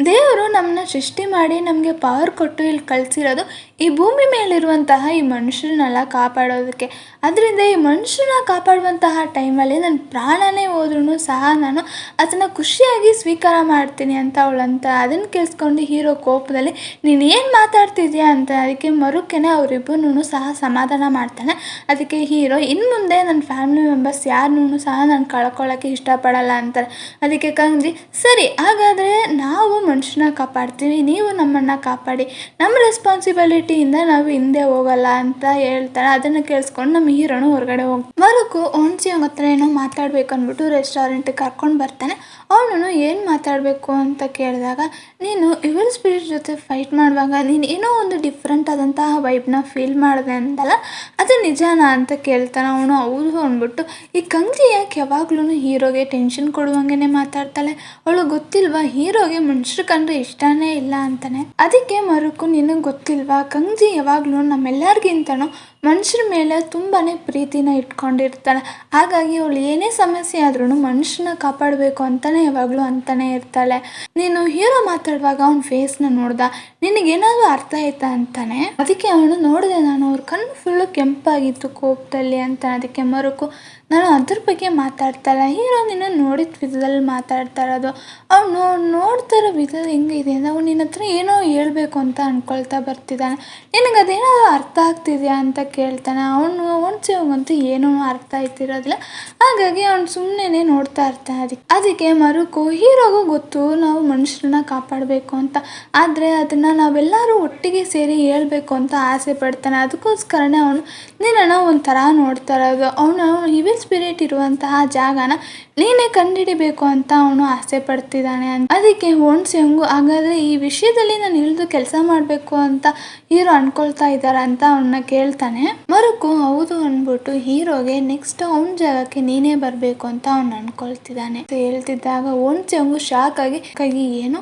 ದೇವರು ನಮ್ಮನ್ನ ಸೃಷ್ಟಿ ಮಾಡಿ ನಮಗೆ ಪವರ್ ಕೊಟ್ಟು ಇಲ್ಲಿ ಕಳಿಸಿರೋದು ಈ ಭೂಮಿ ಮೇಲಿರುವಂತಹ ಈ ಮನುಷ್ಯರನ್ನೆಲ್ಲ ಕಾಪಾಡೋದಕ್ಕೆ. ಅದರಿಂದ ಈ ಮನುಷ್ಯರನ್ನ ಕಾಪಾಡುವಂತಹ ಟೈಮಲ್ಲಿ ನನ್ನ ಪ್ರಾಣನೇ ಹೋದ್ರೂ ಸಹ ನಾನು ಅದನ್ನು ಖುಷಿಯಾಗಿ ಸ್ವೀಕಾರ ಮಾಡ್ತೀನಿ ಅಂತ ಅವಳಂತ. ಅದನ್ನು ಕೇಳಿಸ್ಕೊಂಡು ಹೀರೋ ಕೋಪದಲ್ಲಿ ನೀನು ಏನು ಮಾತಾಡ್ತಿದ್ಯಾ ಅಂತ. ಅದಕ್ಕೆ ಮರುಕೆನೆ ಅವರಿಬ್ಬರೂ ಸಹ ಸಮಾಧಾನ ಮಾಡ್ತಾನೆ. ಅದಕ್ಕೆ ಹೀರೋ ಇನ್ನು ಮುಂದೆ ನನ್ನ ಫ್ಯಾಮಿಲಿ ಮೆಂಬರ್ಸ್ ಯಾರನ್ನೂ ಸಹ ನಾನು ಕಳ್ಕೊಳ್ಳೋಕ್ಕೆ ಇಷ್ಟಪಡಲ್ಲ ಅಂತಾರೆ. ಅದಕ್ಕೆ ಕಂಗ್ಜಿ ಸರಿ ಹಾಗಾದರೆ ನಾವು ಮನುಷ್ಯನ ಕಾಪಾಡ್ತೀವಿ, ನೀವು ನಮ್ಮನ್ನು ಕಾಪಾಡಿ, ನಮ್ಮ ರೆಸ್ಪಾನ್ಸಿಬಿಲಿಟಿಯಿಂದ ನಾವು ಹಿಂದೆ ಹೋಗಲ್ಲ ಅಂತ ಹೇಳ್ತಾರೆ. ಅದನ್ನು ಕೇಳಿಸ್ಕೊಂಡು ನಮ್ಮ ಹೀರೋನು ಹೊರಗಡೆ ಮರುಕು ಓನ್ಸಿಯೋಂಗ್ ಹತ್ರ ಏನೋ ಮಾತಾಡಬೇಕು ಅಂದ್ಬಿಟ್ಟು ರೆಸ್ಟೋರೆಂಟಿಗೆ ಕರ್ಕೊಂಡು ಬರ್ತಾನೆ. ಅವನು ಏನು ಮಾತಾಡಬೇಕು ಅಂತ ಕೇಳಿದಾಗ ನೀನು ಇವಿಲ್ ಸ್ಪಿರಿಟ್ ಜೊತೆ ಫೈಟ್ ಮಾಡುವಾಗ ನೀನು ಏನೋ ಒಂದು ಡಿಫ್ರೆಂಟ್ ಆದಂತಹ ವೈಬ್ನ ಫೀಲ್ ಮಾಡಿದೆ ಅಂತಲ್ಲ, ಅದು ನಿಜಾನಾ ಅಂತ ಕೇಳ್ತಾನೆ. ಅವನು ಹೌದು ಅಂದ್ಬಿಟ್ಟು ಈ ಕಂಗ್ಜಿ ಯಾಕೆ ಯಾವಾಗ್ಲೂ ಹೀರೋಗೆ ಟೆನ್ಷನ್ ಕೊಡುವಂಗೆ ಮಾತಾಡ್ತಾಳೆ, ಅವಳು ಗೊತ್ತಿಲ್ವಾ ಹೀರೋಗೆ ಮನುಷ್ಯರು ಕಂಡ್ರೆ ಇಷ್ಟನೇ ಇಲ್ಲ ಅಂತಾನೆ. ಅದಕ್ಕೆ ಮರುಕು ನಿನಗೆ ಗೊತ್ತಿಲ್ವಾ ಕಂಗ್ಜಿ ಯಾವಾಗ್ಲೂ ನಮ್ಮೆಲ್ಲರಿಗಿಂತನೂ ಮನುಷ್ಯರ ಮೇಲೆ ತುಂಬಾ ಪ್ರೀತಿನ ಇಟ್ಕೊಂಡಿರ್ತಾಳೆ, ಹಾಗಾಗಿ ಅವಳು ಏನೇ ಸಮಸ್ಯೆ ಆದ್ರೂ ಮನುಷ್ಯನ ಕಾಪಾಡಬೇಕು ಅಂತಾನೆ ಯಾವಾಗಲೂ ಅಂತಾನೆ ಇರ್ತಾಳೆ. ನೀನು ಹೀರೋ ಮಾತಾಡುವಾಗ ಅವ್ನ ಫೇಸ್ನ ನೋಡ್ದ, ನಿನಗೇನಾದರೂ ಅರ್ಥ ಆಯ್ತಾ ಅಂತಾನೆ. ಅದಕ್ಕೆ ಅವನು ನೋಡಿದೆ, ನಾನು ಅವ್ರ ಕಣ್ಣು ಫುಲ್ಲು ಕೆಂಪಾಗಿತ್ತು ಕೋಪದಲ್ಲಿ ಅಂತ. ಅದಕ್ಕೆ ಮರುಕು ನಾನು ಅದ್ರ ಬಗ್ಗೆ ಮಾತಾಡ್ತಾಯಿಲ್ಲ, ಹೀರೋ ನಿನ್ನ ನೋಡಿದ ವಿಧದಲ್ಲಿ ಮಾತಾಡ್ತಾ ಇರೋದು, ಅವನು ನೋಡ್ತಾ ಇರೋ ವಿಧ ಹೆಂಗಿದೆ ಅಂದರೆ ಅವ್ನು ನಿನ್ನ ಹತ್ರ ಏನೋ ಹೇಳ್ಬೇಕು ಅಂತ ಅಂದ್ಕೊಳ್ತಾ ಬರ್ತಿದ್ದಾನೆ, ನಿನಗೆ ಅದೇನಾದರೂ ಅರ್ಥ ಆಗ್ತಿದೆಯಾ ಅಂತ ಕೇಳ್ತಾನೆ. ಅವನು ಓನ್ಸಿಯೋಂಗಂತೂ ಏನೂ ಅರ್ಥ ಆಯ್ತಿರೋದಿಲ್ಲ, ಹಾಗಾಗಿ ಅವ್ನು ಸುಮ್ಮನೆ ನೋಡ್ತಾ ಇರ್ತಾನೆ. ಅದಕ್ಕೆ ಮರುಕು ಹೀರೋಗೂ ಗೊತ್ತು ನಾವು ಮನುಷ್ಯರನ್ನ ಕಾಪಾಡಬೇಕು ಅಂತ, ಆದರೆ ಅದನ್ನು ನಾವೆಲ್ಲರೂ ಒಟ್ಟಿಗೆ ಸೇರಿ ಹೇಳ್ಬೇಕು ಅಂತ ಆಸೆ ಪಡ್ತಾನೆ. ಅದಕ್ಕೋಸ್ಕರನೇ ಅವನು ನಿನ್ನನ್ನು ಒಂಥರ ನೋಡ್ತಾ ಇರೋದು, ಅವನು ಇವಿಲ್ ಸ್ಪಿರಿಟ್ ಇರುವಂತಹ ಜಾಗನ ನೀನೇ ಕಂಡುಹಿಡಿಬೇಕು ಅಂತ ಅವನು ಆಸೆ ಪಡ್ತಿದ್ದಾನೆ ಅಂತ. ಅದಕ್ಕೆ ಓನ್ಸಿಯೋಂಗು ಹಾಗಾದರೆ ಈ ವಿಷಯದಲ್ಲಿ ನಾನು ಇಳಿದು ಕೆಲಸ ಮಾಡಬೇಕು ಅಂತ ಹೀರೋ ಅನ್ಕೊಳ್ತಾ ಇದ್ದಾರೆ ಅಂತ ಅವನ್ನ ಕೇಳ್ತಾನೆ. ಮರುಕು ಹೌದು ಅಂದ್ಬಿಟ್ಟು ಹೀರೋಗೆ ನೆಕ್ಸ್ಟ್ ಅವನ ಜಾಗಕ್ಕೆ ನೀನೇ ಬರಬೇಕು ಅಂತ ಅವನು ಅನ್ಕೊಳ್ತಿದ್ದಾನೆ ಹೇಳ್ತಿದ್ದಾಗ ಓನ್ಸಿಯೋಂಗು ಶಾಕ್ ಆಗಿ ಏನು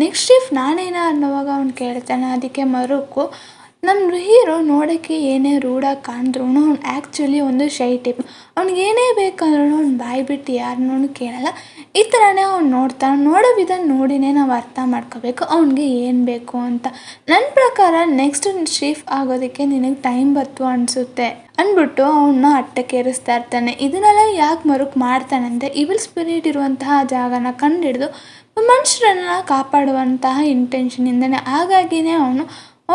ನೆಕ್ಸ್ಟ್ ಶಿಫ್ಟ್ ನಾನೇನ ಅನ್ನೋವಾಗ ಅವ್ನು ಕೇಳ್ತಾನೆ. ಅದಕ್ಕೆ ಮರುಕು ನಮ್ಮ ಹೀರೋ ನೋಡೋಕ್ಕೆ ಏನೇ ರೂಢಾಗಿ ಕಾಣಿದ್ರೂ ಅವ್ನು ಆ್ಯಕ್ಚುಲಿ ಒಂದು ಶೈ ಟೈಪ್. ಅವ್ನಿಗೆ ಏನೇ ಬೇಕಂದ್ರೂ ಅವ್ನು ಬಾಯಿ ಬಿಟ್ಟು ಯಾರನ್ನೂ ಕೇಳಲ್ಲ. ಈ ಥರನೇ ಅವ್ನು ನೋಡ್ತಾನೆ. ನೋಡೋ ವಿಧ ನೋಡಿನೇ ನಾವು ಅರ್ಥ ಮಾಡ್ಕೋಬೇಕು ಅವ್ನಿಗೆ ಏನು ಬೇಕು ಅಂತ. ನನ್ನ ಪ್ರಕಾರ ನೆಕ್ಸ್ಟ್ ಶೀಫ್ ಆಗೋದಕ್ಕೆ ನಿನಗೆ ಟೈಮ್ ಬತ್ತು ಅನಿಸುತ್ತೆ ಅಂದ್ಬಿಟ್ಟು ಅವನ್ನ ಅಟ್ಟಕ್ಕೇರಿಸ್ತಾ ಇರ್ತಾನೆ. ಇದನ್ನೆಲ್ಲ ಯಾಕೆ ಮರುಕ್ ಮಾಡ್ತಾನೆ ಅಂದರೆ ಇವಿಲ್ ಸ್ಪಿರಿಟ್ ಇರುವಂತಹ ಜಾಗನ ಕಂಡುಹಿಡಿದು ಮನುಷ್ಯರನ್ನ ಕಾಪಾಡುವಂತಹ ಇಂಟೆನ್ಷನಿಂದನೇ. ಹಾಗಾಗಿನೇ ಅವನು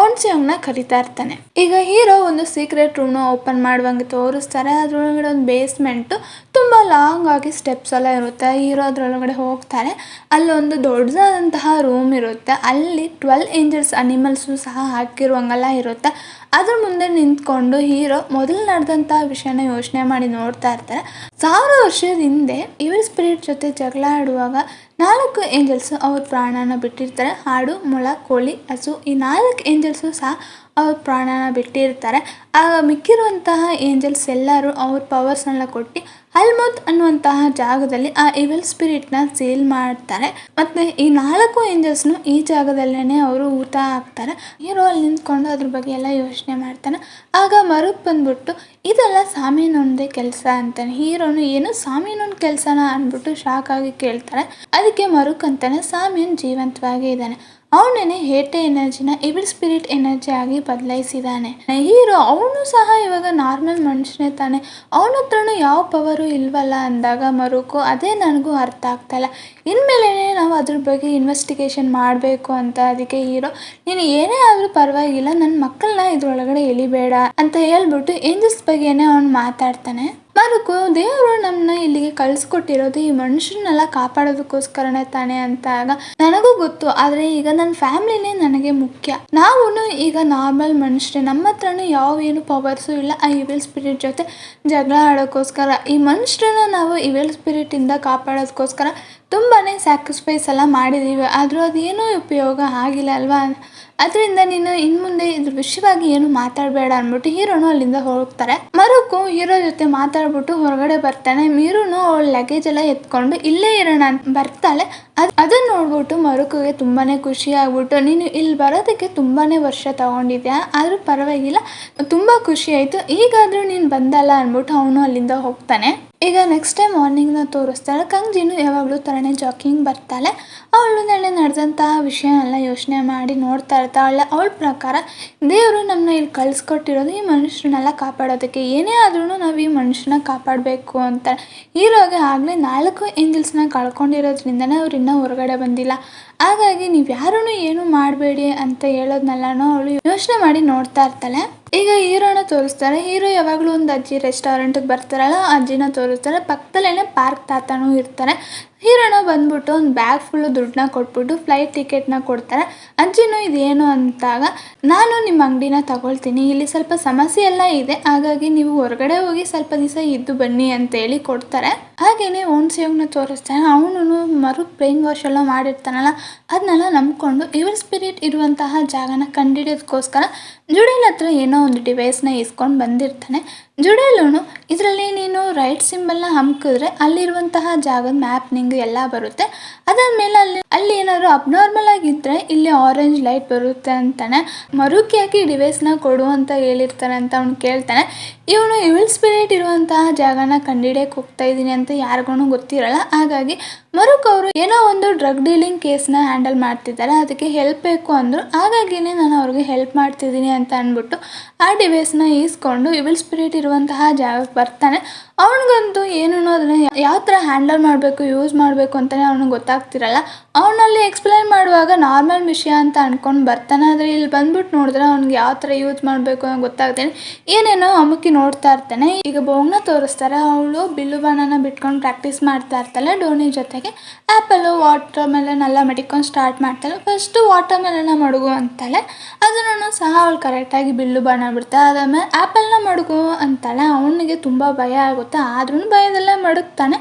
ಅವನ್ನ ಕರಿತಾ ಇರ್ತಾನೆ. ಈಗ ಹೀರೋ ಒಂದು ಸೀಕ್ರೆಟ್ ರೂಮ್ನ ಓಪನ್ ಮಾಡುವಂಗೆ ತೋರಿಸ್ತಾರೆ. ಅದರೊಳಗಡೆ ಒಂದು ಬೇಸ್ಮೆಂಟು ತುಂಬ ಲಾಂಗ್ ಆಗಿ ಸ್ಟೆಪ್ಸ್ ಎಲ್ಲ ಇರುತ್ತೆ. ಹೀರೋ ಅದರೊಳಗಡೆ ಹೋಗ್ತಾರೆ. ಅಲ್ಲೊಂದು ದೊಡ್ಡದಾದಂತಹ ರೂಮ್ ಇರುತ್ತೆ. ಅಲ್ಲಿ 12 ಏಂಜಲ್ಸ್ ಅನಿಮಲ್ಸು ಸಹ ಹಾಕಿರುವಂಗೆಲ್ಲ ಇರುತ್ತೆ. ಅದ್ರ ಮುಂದೆ ನಿಂತ್ಕೊಂಡು ಹೀರೋ ಮೊದಲು ನಡೆದಂತಹ ವಿಷಯನ ಯೋಚನೆ ಮಾಡಿ ನೋಡ್ತಾ ಇರ್ತಾರೆ. 1000 ವರ್ಷದ ಹಿಂದೆ ಇವಿಲ್ ಸ್ಪಿರಿಟ್ ಜೊತೆ ಜಗಳ ಆಡುವಾಗ 4 ಏಂಜಲ್ಸು ಅವ್ರ ಪ್ರಾಣನ ಬಿಟ್ಟಿರ್ತಾರೆ. ಹಾಡು, ಮೊಲ, ಕೋಳಿ, ಹಸು ಈ 4 ಏಂಜಲ್ಸು ಸಹ ಅವ್ರ ಪ್ರಾಣನ ಬಿಟ್ಟಿರ್ತಾರೆ. ಆಗ ಮಿಕ್ಕಿರುವಂತಹ ಏಂಜಲ್ಸ್ ಎಲ್ಲರೂ ಅವ್ರ ಪವರ್ಸ್ನೆಲ್ಲ ಕೊಟ್ಟು ಹಲ್ಮೌತ್ ಅನ್ನುವಂತಹ ಜಾಗದಲ್ಲಿ ಆ ಇವಿಲ್ ಸ್ಪಿರಿಟ್ನ ಸೀಲ್ ಮಾಡ್ತಾರೆ. ಮತ್ತು ಈ 4 ಏಂಜಲ್ಸ್ನು ಈ ಜಾಗದಲ್ಲೇ ಅವರು ಊಟ ಹಾಕ್ತಾರೆ. ಹೀರೋ ಅಲ್ಲಿ ನಿಂತ್ಕೊಂಡು ಅದ್ರ ಬಗ್ಗೆ ಎಲ್ಲ ಯೋಚನೆ ಮಾಡ್ತಾನೆ. ಆಗ ಮರುಕ್ ಬಂದ್ಬಿಟ್ಟು ಇದೆಲ್ಲ ಸಾಮೀನೊಂದೇ ಕೆಲಸ ಅಂತಾನೆ. ಹೀರೋನು ಏನು ಸಾಮೀನೊಂದು ಕೆಲಸನ ಅಂದ್ಬಿಟ್ಟು ಶಾಕ್ ಆಗಿ ಕೇಳ್ತಾರೆ. ಅದಕ್ಕೆ ಮರುಕ್ ಅಂತಾನೆ ಸಾಮೀನ್ ಜೀವಂತವಾಗಿ ಇದ್ದಾನೆ. ಅವನೇ ಹೇಟೆ ಎನರ್ಜಿನ ಇವಿಲ್ ಸ್ಪಿರಿಟ್ ಎನರ್ಜಿ ಆಗಿ ಬದಲಾಯಿಸಿದ್ದಾನೆ. ಹೀರೋ ಅವನು ಸಹ ಇವಾಗ ನಾರ್ಮಲ್ ಮನುಷ್ಯನೇ ತಾನೆ, ಅವನ ಹತ್ರನೂ ಯಾವ ಪವರು ಇಲ್ವಲ್ಲ ಅಂದಾಗ ಮರುಕು ಅದೇ ನನಗೂ ಅರ್ಥ ಆಗ್ತಾಯಿಲ್ಲ. ಇನ್ಮೇಲೆ ನಾವು ಅದ್ರ ಬಗ್ಗೆ ಇನ್ವೆಸ್ಟಿಗೇಷನ್ ಮಾಡಬೇಕು ಅಂತ. ಅದಕ್ಕೆ ಹೀರೋ ನೀನು ಏನೇ ಆದರೂ ಪರವಾಗಿಲ್ಲ, ನನ್ನ ಮಕ್ಕಳನ್ನ ಇದ್ರೊಳಗಡೆ ಎಳಿಬೇಡ ಅಂತ ಹೇಳ್ಬಿಟ್ಟು ಏಂಜಲ್ಸ್ ಬಗ್ಗೆನೇ ಅವನು ಮಾತಾಡ್ತಾನೆ. ಮರುಕು ದೇವರು ನಮ್ಮನ್ನ ಇಲ್ಲಿಗೆ ಕಳಿಸ್ಕೊಟ್ಟಿರೋದು ಈ ಮನುಷ್ಯನೆಲ್ಲ ಕಾಪಾಡೋದಕ್ಕೋಸ್ಕರನೇ ತಾನೆ ಅಂತಾಗ ನನಗೂ ಗೊತ್ತು, ಆದರೆ ಈಗ ನನ್ನ ಫ್ಯಾಮಿಲಿನೇ ನನಗೆ ಮುಖ್ಯ. ನಾವು ಈಗ ನಾರ್ಮಲ್ ಮನುಷ್ಯರೇ, ನಮ್ಮ ಹತ್ರನೂ ಏನು ಪವರ್ಸು ಇಲ್ಲ ಆ ಇವಿಲ್ ಸ್ಪಿರಿಟ್ ಜೊತೆ ಜಗಳ ಆಡೋಕ್ಕೋಸ್ಕರ. ಈ ಮನುಷ್ಯರನ್ನ ನಾವು ಇವಿಲ್ ಸ್ಪಿರಿಟಿಂದ ಕಾಪಾಡೋದಕ್ಕೋಸ್ಕರ ತುಂಬಾ ಸ್ಯಾಕ್ರಿಫೈಸ್ ಎಲ್ಲ ಮಾಡಿದ್ದೀವಿ, ಆದರೂ ಅದೇನೂ ಉಪಯೋಗ ಆಗಿಲ್ಲ ಅಲ್ವಾ. ಅದರಿಂದ ನೀನು ಇನ್ನು ಮುಂದೆ ಇದ್ರ ವಿಷಯವಾಗಿ ಏನು ಮಾತಾಡಬೇಡ ಅಂದ್ಬಿಟ್ಟು ಹೀರೋನು ಅಲ್ಲಿಂದ ಹೋಗ್ತಾರೆ. ಮರುಕು ಹೀರೋ ಜೊತೆ ಮಾತಾಡ್ಬಿಟ್ಟು ಹೊರಗಡೆ ಬರ್ತಾನೆ. ಮೀರುನು ಅವಳ ಲಗೇಜ್ ಎಲ್ಲ ಎತ್ಕೊಂಡು ಇಲ್ಲೇ ಇರೋಣ ಅಂತ ಬರ್ತಾಳೆ. ಅದನ್ನ ನೋಡ್ಬಿಟ್ಟು ಮರುಕಿಗೆ ತುಂಬಾ ಖುಷಿ ಆಗ್ಬಿಟ್ಟು ನೀನು ಇಲ್ಲಿ ಬರೋದಕ್ಕೆ ತುಂಬಾ ವರ್ಷ ತಗೊಂಡಿದ್ಯಾ, ಆದರೂ ಪರವಾಗಿಲ್ಲ, ತುಂಬ ಖುಷಿ ಆಯಿತು, ಈಗಾದರೂ ನೀನು ಬಂದಲ್ಲ ಅಂದ್ಬಿಟ್ಟು ಅವನು ಅಲ್ಲಿಂದ ಹೋಗ್ತಾನೆ. ಈಗ ನೆಕ್ಸ್ಟ್ ಟೈಮ್ ಮಾರ್ನಿಂಗ್ನ ತೋರಿಸ್ತಾಳೆ. ಕಂಜಿನು ಯಾವಾಗಲೂ ಥರನೇ ಜಾಕಿಂಗ್ ಬರ್ತಾಳೆ. ಅವಳು ನಡೆದಂತಹ ವಿಷಯನೆಲ್ಲ ಯೋಚನೆ ಮಾಡಿ ನೋಡ್ತಾ ಇರ್ತಾಳೆ. ಅವಳ ಪ್ರಕಾರ ದೇವರು ನಮ್ಮನ್ನ ಇಲ್ಲಿ ಕಳಿಸ್ಕೊಟ್ಟಿರೋದು ಈ ಮನುಷ್ಯರನ್ನೆಲ್ಲ ಕಾಪಾಡೋದಕ್ಕೆ. ಏನೇ ಆದ್ರೂ ನಾವು ಈ ಮನುಷ್ಯನ ಕಾಪಾಡಬೇಕು ಅಂತ. ಹೀರೋಗೆ ಆಗಲೇ 4 ಏಂಜಲ್ಸ್ನ ಕಳ್ಕೊಂಡಿರೋದ್ರಿಂದನೇ ಅವ್ರು ಇನ್ನೂ ಹೊರಗಡೆ ಬಂದಿಲ್ಲ. ಹಾಗಾಗಿ ನೀವು ಯಾರೂ ಏನು ಮಾಡಬೇಡಿ ಅಂತ ಹೇಳೋದ್ನೆಲ್ಲನೂ ಅವಳು ಯೋಚನೆ ಮಾಡಿ ನೋಡ್ತಾ ಇರ್ತಾಳೆ. ಈಗ ಹೀರೋನ ತೋರಿಸ್ತಾರೆ. ಹೀರೋ ಯಾವಾಗಲೂ ಒಂದು ಅಜ್ಜಿ ರೆಸ್ಟೋರೆಂಟಿಗೆ ಬರ್ತಾರಲ್ಲ, ಅಜ್ಜಿನ ತೋರಿಸ್ತಾರೆ. ಪಕ್ಕದಲ್ಲೇ ಪಾರ್ಕ್ ತಾತನೂ ಇರ್ತಾರೆ. ಹೀರೋನ ಬಂದ್ಬಿಟ್ಟು ಒಂದು ಬ್ಯಾಗ್ ಫುಲ್ಲು ದುಡ್ಡನ್ನ ಕೊಟ್ಬಿಟ್ಟು ಫ್ಲೈಟ್ ಟಿಕೆಟ್ನ ಕೊಡ್ತಾರೆ. ಅಜ್ಜಿನೂ ಇದೇನು ಅಂತಾಗ ನಾನು ನಿಮ್ಮ ಅಂಗಡಿನ ತಗೊಳ್ತೀನಿ, ಇಲ್ಲಿ ಸ್ವಲ್ಪ ಸಮಸ್ಯೆ ಎಲ್ಲ ಇದೆ, ಹಾಗಾಗಿ ನೀವು ಹೊರಗಡೆ ಹೋಗಿ ಸ್ವಲ್ಪ ದಿವಸ ಇದ್ದು ಬನ್ನಿ ಅಂತೇಳಿ ಕೊಡ್ತಾರೆ. ಹಾಗೆಯೇ ಓನ್ ಸೇವ್ನ ತೋರಿಸ್ತಾನೆ. ಅವನು ಮರುಕ್ ಬ್ರೈನ್ ವಾಶ್ ಎಲ್ಲ ಮಾಡಿರ್ತಾನಲ್ಲ, ಅದನ್ನೆಲ್ಲ ನಂಬ್ಕೊಂಡು ಇವಿಲ್ ಸ್ಪಿರಿಟ್ ಇರುವಂತಹ ಜಾಗನ ಕಂಡುಹಿಡಿಯೋದಕ್ಕೋಸ್ಕರ ಜುಡೇಲ್ ಹತ್ರ ಏನೋ ಒಂದು ಡಿವೈಸ್ನ ಇಸ್ಕೊಂಡು ಬಂದಿರ್ತಾನೆ. ಜುಡೇಲೂ ಇದರಲ್ಲಿ ನೀನು ರೈಟ್ ಸಿಂಬಲ್ನ ಹಮ್ಕಿದ್ರೆ ಅಲ್ಲಿರುವಂತಹ ಜಾಗದ ಮ್ಯಾಪ್ ನಿಂಗೆ ಎಲ್ಲ ಬರುತ್ತೆ. ಅದಾದಮೇಲೆ ಅಲ್ಲಿ ಏನಾದ್ರು ಅಬ್ನಾರ್ಮಲ್ ಆಗಿದ್ದರೆ ಇಲ್ಲಿ ಆರೆಂಜ್ ಲೈಟ್ ಬರುತ್ತೆ ಅಂತಾನೆ. ಮರುಕ್ ಯಾಕೆ ಈ ಡಿವೈಸ್ನ ಕೊಡು ಅಂತ ಹೇಳಿರ್ತಾನೆ ಅಂತ ಅವ್ನು ಕೇಳ್ತಾನೆ. ಇವನು ಇವಿಲ್ ಸ್ಪಿರಿಟ್ ಇರುವಂತಹ ಜಾಗನ ಕಂಡುಹಿಡಿಯಕ್ಕೆ ಹೋಗ್ತಾ ಇದ್ದೀನಿ ಅಂತ ಯಾರಿಗೂ ಗೊತ್ತಿರಲ್ಲ. ಹಾಗಾಗಿ ಮರುಕ್ ಅವರು ಏನೋ ಒಂದು ಡ್ರಗ್ ಡೀಲಿಂಗ್ ಕೇಸ್ನ ಹ್ಯಾಂಡಲ್ ಮಾಡ್ತಿದ್ದಾರೆ, ಅದಕ್ಕೆ ಹೆಲ್ಪ್ ಬೇಕು ಅಂದರು. ಹಾಗಾಗಿನೇ ನಾನು ಅವ್ರಿಗೆ ಹೆಲ್ಪ್ ಮಾಡ್ತಿದ್ದೀನಿ ಅಂತ ಅಂದ್ಬಿಟ್ಟು ಆ ಡಿವೈಸ್ನ ಈಸ್ಕೊಂಡು ಇವಿಲ್ ಸ್ಪಿರಿಟ್ ಇರುವಂತಹ ಜಾಗಕ್ಕೆ ಬರ್ತಾನೆ. ಅವನಿಗಂತೂ ಏನೂ ಅದನ್ನು ಯಾವ ಥರ ಹ್ಯಾಂಡಲ್ ಮಾಡಬೇಕು, ಯೂಸ್ ಮಾಡಬೇಕು ಅಂತಲೇ ಅವ್ನಿಗೆ ಗೊತ್ತಾಗ್ತಿರಲ್ಲ. ಅವನಲ್ಲಿ ಎಕ್ಸ್ಪ್ಲೈನ್ ಮಾಡುವಾಗ ನಾರ್ಮಲ್ ವಿಷಯ ಅಂತ ಅಂದ್ಕೊಂಡು ಬರ್ತಾನೆ. ಆದರೆ ಇಲ್ಲಿ ಬಂದ್ಬಿಟ್ಟು ನೋಡಿದ್ರೆ ಅವ್ನಿಗೆ ಯಾವ ಥರ ಯೂಸ್ ಮಾಡಬೇಕು ಅನ್ನೋ ಗೊತ್ತಾಗ್ತಾನೆ. ಏನೇನೋ ಅಮುಕಿ ನೋಡ್ತಾ ಇರ್ತಾನೆ. ಈಗ ಬೋಗ್ನ ತೋರಿಸ್ತಾರೆ. ಅವಳು ಬಿಲ್ಲು ಬಾಣನ ಬಿಟ್ಕೊಂಡು ಪ್ರಾಕ್ಟೀಸ್ ಮಾಡ್ತಾ ಇರ್ತಾಳೆ ಡೋನಿ ಜೊತೆಗೆ. ಆ್ಯಪಲ್ಲು ವಾಟರ್ ಮೆಲನ್ ಎಲ್ಲ ಮಡಿಕೊಂಡು ಸ್ಟಾರ್ಟ್ ಮಾಡ್ತಾಳೆ. ಫಸ್ಟು ವಾಟರ್ ಮೆಲನ್ನ ಮಡುಗು ಅಂತಾಳೆ. ಅದನ್ನು ಸಹ ಅವಳು ಕರೆಕ್ಟಾಗಿ ಬಿಲ್ಲು ಬಾಣ ಬಿಡ್ತಾಳೆ. ಅದಾದ್ಮೇಲೆ ಆ್ಯಪಲ್ನ ಮಡುಗು ಅಂತಾಳೆ. ಅವನಿಗೆ ತುಂಬ ಭಯ ಆಗುತ್ತೆ. ಗೊತ್ತಾ, ಆದ್ರೂ ಭಯದಲ್ಲೇ ಮಡಗ್ತಾನೆ.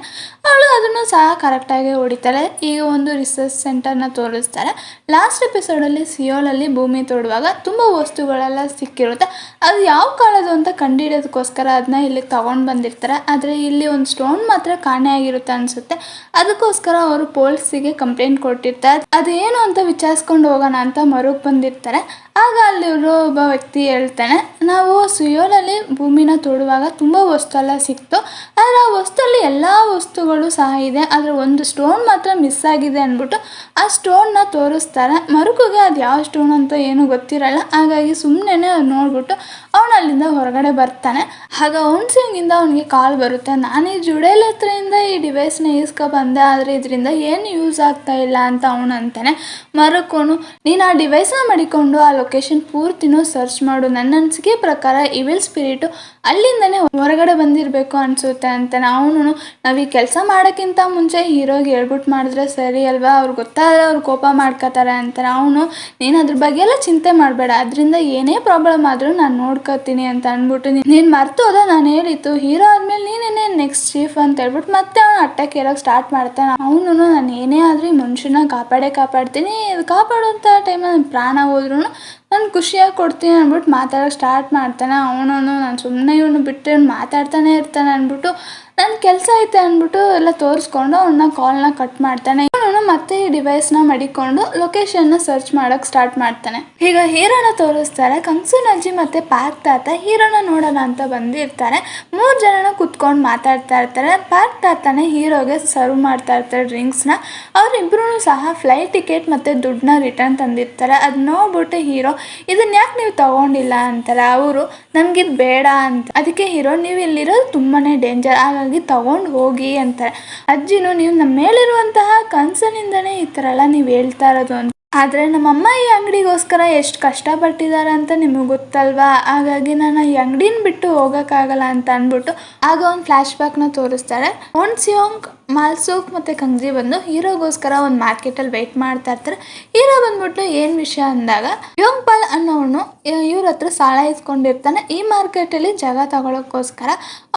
ಅವಳು ಅದನ್ನು ಸಹ ಕರೆಕ್ಟಾಗಿ ಹೊಡಿತಾಳೆ. ಈಗ ಒಂದು ರಿಸರ್ಚ್ ಸೆಂಟರ್ನ ತೋರಿಸ್ತಾರೆ. ಲಾಸ್ಟ್ ಎಪಿಸೋಡಲ್ಲಿ ಸಿಯೋಲಲ್ಲಿ ಭೂಮಿ ತೋಡುವಾಗ ತುಂಬ ವಸ್ತುಗಳೆಲ್ಲ ಸಿಕ್ಕಿರುತ್ತೆ. ಅದು ಯಾವ ಕಾಲದು ಅಂತ ಕಂಡುಹಿಡಿಯೋದಕ್ಕೋಸ್ಕರ ಅದನ್ನ ಇಲ್ಲಿ ತಗೊಂಡು ಬಂದಿರ್ತಾರೆ. ಆದರೆ ಇಲ್ಲಿ ಒಂದು ಸ್ಟೋನ್ ಮಾತ್ರ ಕಾಣೆಯಾಗಿರುತ್ತೆ ಅನಿಸುತ್ತೆ. ಅದಕ್ಕೋಸ್ಕರ ಅವರು ಪೊಲೀಸಿಗೆ ಕಂಪ್ಲೇಂಟ್ ಕೊಟ್ಟಿರ್ತಾರೆ. ಅದೇನು ಅಂತ ವಿಚಾರಿಸ್ಕೊಂಡು ಹೋಗೋಣ ಅಂತ ಮರುಗ್ ಬಂದಿರ್ತಾರೆ. ಆಗ ಅಲ್ಲಿರೋ ಒಬ್ಬ ವ್ಯಕ್ತಿ ಹೇಳ್ತಾನೆ, ನಾವು ಸಿಯೋಲಲ್ಲಿ ಭೂಮಿನ ತೋಡುವಾಗ ತುಂಬ ವಸ್ತು ಎಲ್ಲ ಸಿಕ್ತು. ಆದರೆ ಆ ವಸ್ತುವಲ್ಲಿ ಎಲ್ಲ ವಸ್ತುಗಳು ಸಹ ಇದೆ, ಆದರೆ ಒಂದು ಸ್ಟೋನ್ ಮಾತ್ರ ಮಿಸ್ ಆಗಿದೆ ಅಂದ್ಬಿಟ್ಟು ಆ ಸ್ಟೋನ್ನ ತೋರಿಸ್ತಾರೆ. ಮರುಕುಗೆ ಅದು ಯಾವ ಸ್ಟೋನ್ ಅಂತ ಏನೂ ಗೊತ್ತಿರಲ್ಲ. ಹಾಗಾಗಿ ಸುಮ್ಮನೆ ನೋಡ್ಬಿಟ್ಟು ಅವನು ಅಲ್ಲಿಂದ ಹೊರಗಡೆ ಬರ್ತಾನೆ. ಆಗ ಹುಣ್ಸಿಂಗಿಂದ ಅವನಿಗೆ ಕಾಲ್ ಬರುತ್ತೆ, ನಾನು ಈ ಜುಡೇಲ್ ಹತ್ರದಿಂದ ಈ ಡಿವೈಸ್ನ ಬಂದೆ, ಆದರೆ ಇದರಿಂದ ಏನು ಯೂಸ್ ಆಗ್ತಾ ಇಲ್ಲ ಅಂತ ಅವನು ಅಂತಾನೆ. ಮರುಕೋನು, ನೀನು ಆ ಡಿವೈಸ್ನ ಮಾಡಿಕೊಂಡು ಆ ಲೊಕೇಶನ್ ಪೂರ್ತಿನೂ ಸರ್ಚ್ ಮಾಡು. ನನ್ನ ಅನಿಸಿಕೆ ಪ್ರಕಾರ ಇವಿಲ್ ಸ್ಪಿರಿಟು ಅಲ್ಲಿಂದನೇ ಹೊರಗಡೆ ಬಂದಿರಬೇಕು ಅನಿಸುತ್ತೆ ಅಂತಾನೆ. ಅವನು ನಾವು ಈ ಕೆಲಸ ಮಾಡೋಕ್ಕಿಂತ ಮುಂಚೆ ಹೀರೋಗೆ ಹೇಳ್ಬಿಟ್ಟು ಮಾಡಿದ್ರೆ ಸರಿ ಅಲ್ವಾ, ಅವ್ರು ಗೊತ್ತಾದರೆ ಅವ್ರು ಕೋಪ ಮಾಡ್ಕೋತಾರೆ ಅಂತಾರೆ. ಅವನು, ನೀನು ಅದ್ರ ಬಗ್ಗೆ ಎಲ್ಲ ಚಿಂತೆ ಮಾಡಬೇಡ, ಅದರಿಂದ ಏನೇ ಪ್ರಾಬ್ಲಮ್ ಆದರೂ ನಾನು ನೋಡ್ಕೋತೀನಿ ಅಂತ ಅಂದ್ಬಿಟ್ಟು, ನೀನು ಮರ್ತೋದ ನಾನು ಹೇಳಿತ್ತು ಹೀರೋ ಆದಮೇಲೆ ನೀನೇನೇ ನೆಕ್ಸ್ಟ್ ಚೀಫ್ ಅಂತ ಹೇಳ್ಬಿಟ್ಟು ಮತ್ತೆ ಅವನು ಅಟ್ಯಾಕ್ ಇರೋಕ್ಕೆ ಸ್ಟಾರ್ಟ್ ಮಾಡ್ತಾನೆ. ಅವನು, ನಾನು ಏನೇ ಆದರೂ ಈ ಮನುಷ್ಯನ ಕಾಪಾಡ್ತೀನಿ, ಕಾಪಾಡುವಂಥ ಟೈಮಲ್ಲಿ ನನ್ನ ಪ್ರಾಣ ಹೋದ್ರೂ ನಾನು ಖುಷಿಯಾಗಿ ಕೊಡ್ತೀನಿ ಅಂದ್ಬಿಟ್ಟು ಮಾತಾಡೋಕ್ಕೆ ಸ್ಟಾರ್ಟ್ ಮಾಡ್ತಾನೆ. ಅವನು, ನಾನು ಸುಮ್ಮನೆ ಇವನು ಬಿಟ್ಟು ಮಾತಾಡ್ತಾನೆ ಇರ್ತಾನೆ ಅಂದ್ಬಿಟ್ಟು ನನ್ನ ಕೆಲಸ ಐತೆ ಅಂದ್ಬಿಟ್ಟು ಎಲ್ಲ ತೋರಿಸ್ಕೊಂಡು ಅವನ್ನ ಕಾಲ್ನ ಕಟ್ ಮಾಡ್ತಾನೆ. ಇವನು ಮತ್ತೆ ಈ ಡಿವೈಸ್ನ ಮಡಿಕೊಂಡು ಲೊಕೇಶನ್ನ ಸರ್ಚ್ ಮಾಡೋಕ್ಕೆ ಸ್ಟಾರ್ಟ್ ಮಾಡ್ತಾನೆ. ಈಗ ಹೀರೋನ ತೋರಿಸ್ತಾರೆ. ಕಂಗ್ಸೂನ್ ಅಜ್ಜಿ ಮತ್ತು ಪಾರ್ಕ್ ತಾತ ಹೀರೋನ ನೋಡೋಣ ಅಂತ ಬಂದಿರ್ತಾರೆ. 3 ಜನನ ಕುತ್ಕೊಂಡು ಮಾತಾಡ್ತಾ ಇರ್ತಾರೆ. ಪಾರ್ಕ್ ತಾತನೇ ಹೀರೋಗೆ ಸರ್ವ್ ಮಾಡ್ತಾ ಇರ್ತಾರೆ ಡ್ರಿಂಕ್ಸ್ನ. ಅವರಿಬ್ರು ಸಹ ಫ್ಲೈಟ್ ಟಿಕೆಟ್ ಮತ್ತು ದುಡ್ಡನ್ನ ರಿಟರ್ನ್ ತಂದಿರ್ತಾರೆ. ಅದು ನೋಡ್ಬಿಟ್ಟು ಹೀರೋ, ಇದನ್ನ ಯಾಕೆ ನೀವು ತಗೊಂಡಿಲ್ಲ ಅಂತಾರೆ. ಅವರು, ನಮಗಿದು ಬೇಡ ಅಂತ. ಅದಕ್ಕೆ ಹೀರೋ, ನೀವು ಇಲ್ಲಿರೋದು ತುಂಬಾ ಡೇಂಜರ್, ಹಾಗಾಗಿ ತಗೊಂಡು ಹೋಗಿ ಅಂತಾರೆ. ಅಜ್ಜಿನೂ, ನೀವು ನಮ್ಮ ಮೇಲಿರುವಂತಹ ಕನಸಿನಿಂದನೇ ಈ ಥರ ಎಲ್ಲ ನೀವು ಹೇಳ್ತಾ ಇರೋದು ಅಂತ. ಆದರೆ ನಮ್ಮಮ್ಮ ಈ ಅಂಗಡಿಗೋಸ್ಕರ ಎಷ್ಟು ಕಷ್ಟಪಟ್ಟಿದ್ದಾರೆ ಅಂತ ನಿಮಗೆ ಗೊತ್ತಲ್ವಾ, ಹಾಗಾಗಿ ನಾನು ಈ ಅಂಗಡಿನ ಬಿಟ್ಟು ಹೋಗೋಕ್ಕಾಗಲ್ಲ ಅಂತ ಅಂದ್ಬಿಟ್ಟು ಆಗ ಒಂದು ಫ್ಲ್ಯಾಶ್ ಬ್ಯಾಕ್ನ ತೋರಿಸ್ತಾರೆ. ಒನ್ಸಿಯೋಂಗ್, ಮಾಲ್ಸೂಕ್ ಮತ್ತು ಕಂಗ್ಜಿ ಬಂದು ಹೀರೋಗೋಸ್ಕರ ಒಂದು ಮಾರ್ಕೆಟಲ್ಲಿ ವೆಯ್ಟ್ ಮಾಡ್ತಾ ಇರ್ತಾರೆ. ಹೀರೋ ಬಂದ್ಬಿಟ್ಟು ಏನು ವಿಷಯ ಅಂದಾಗ, ಯೋಂಗ್ ಪಾಲ್ ಅನ್ನೋನು ಇವ್ರ ಹತ್ರ ಸಾಲ ಇಸ್ಕೊಂಡಿರ್ತಾನೆ ಈ ಮಾರ್ಕೆಟಲ್ಲಿ ಜಾಗ ತಗೊಳ್ಳೋಕ್ಕೋಸ್ಕರ.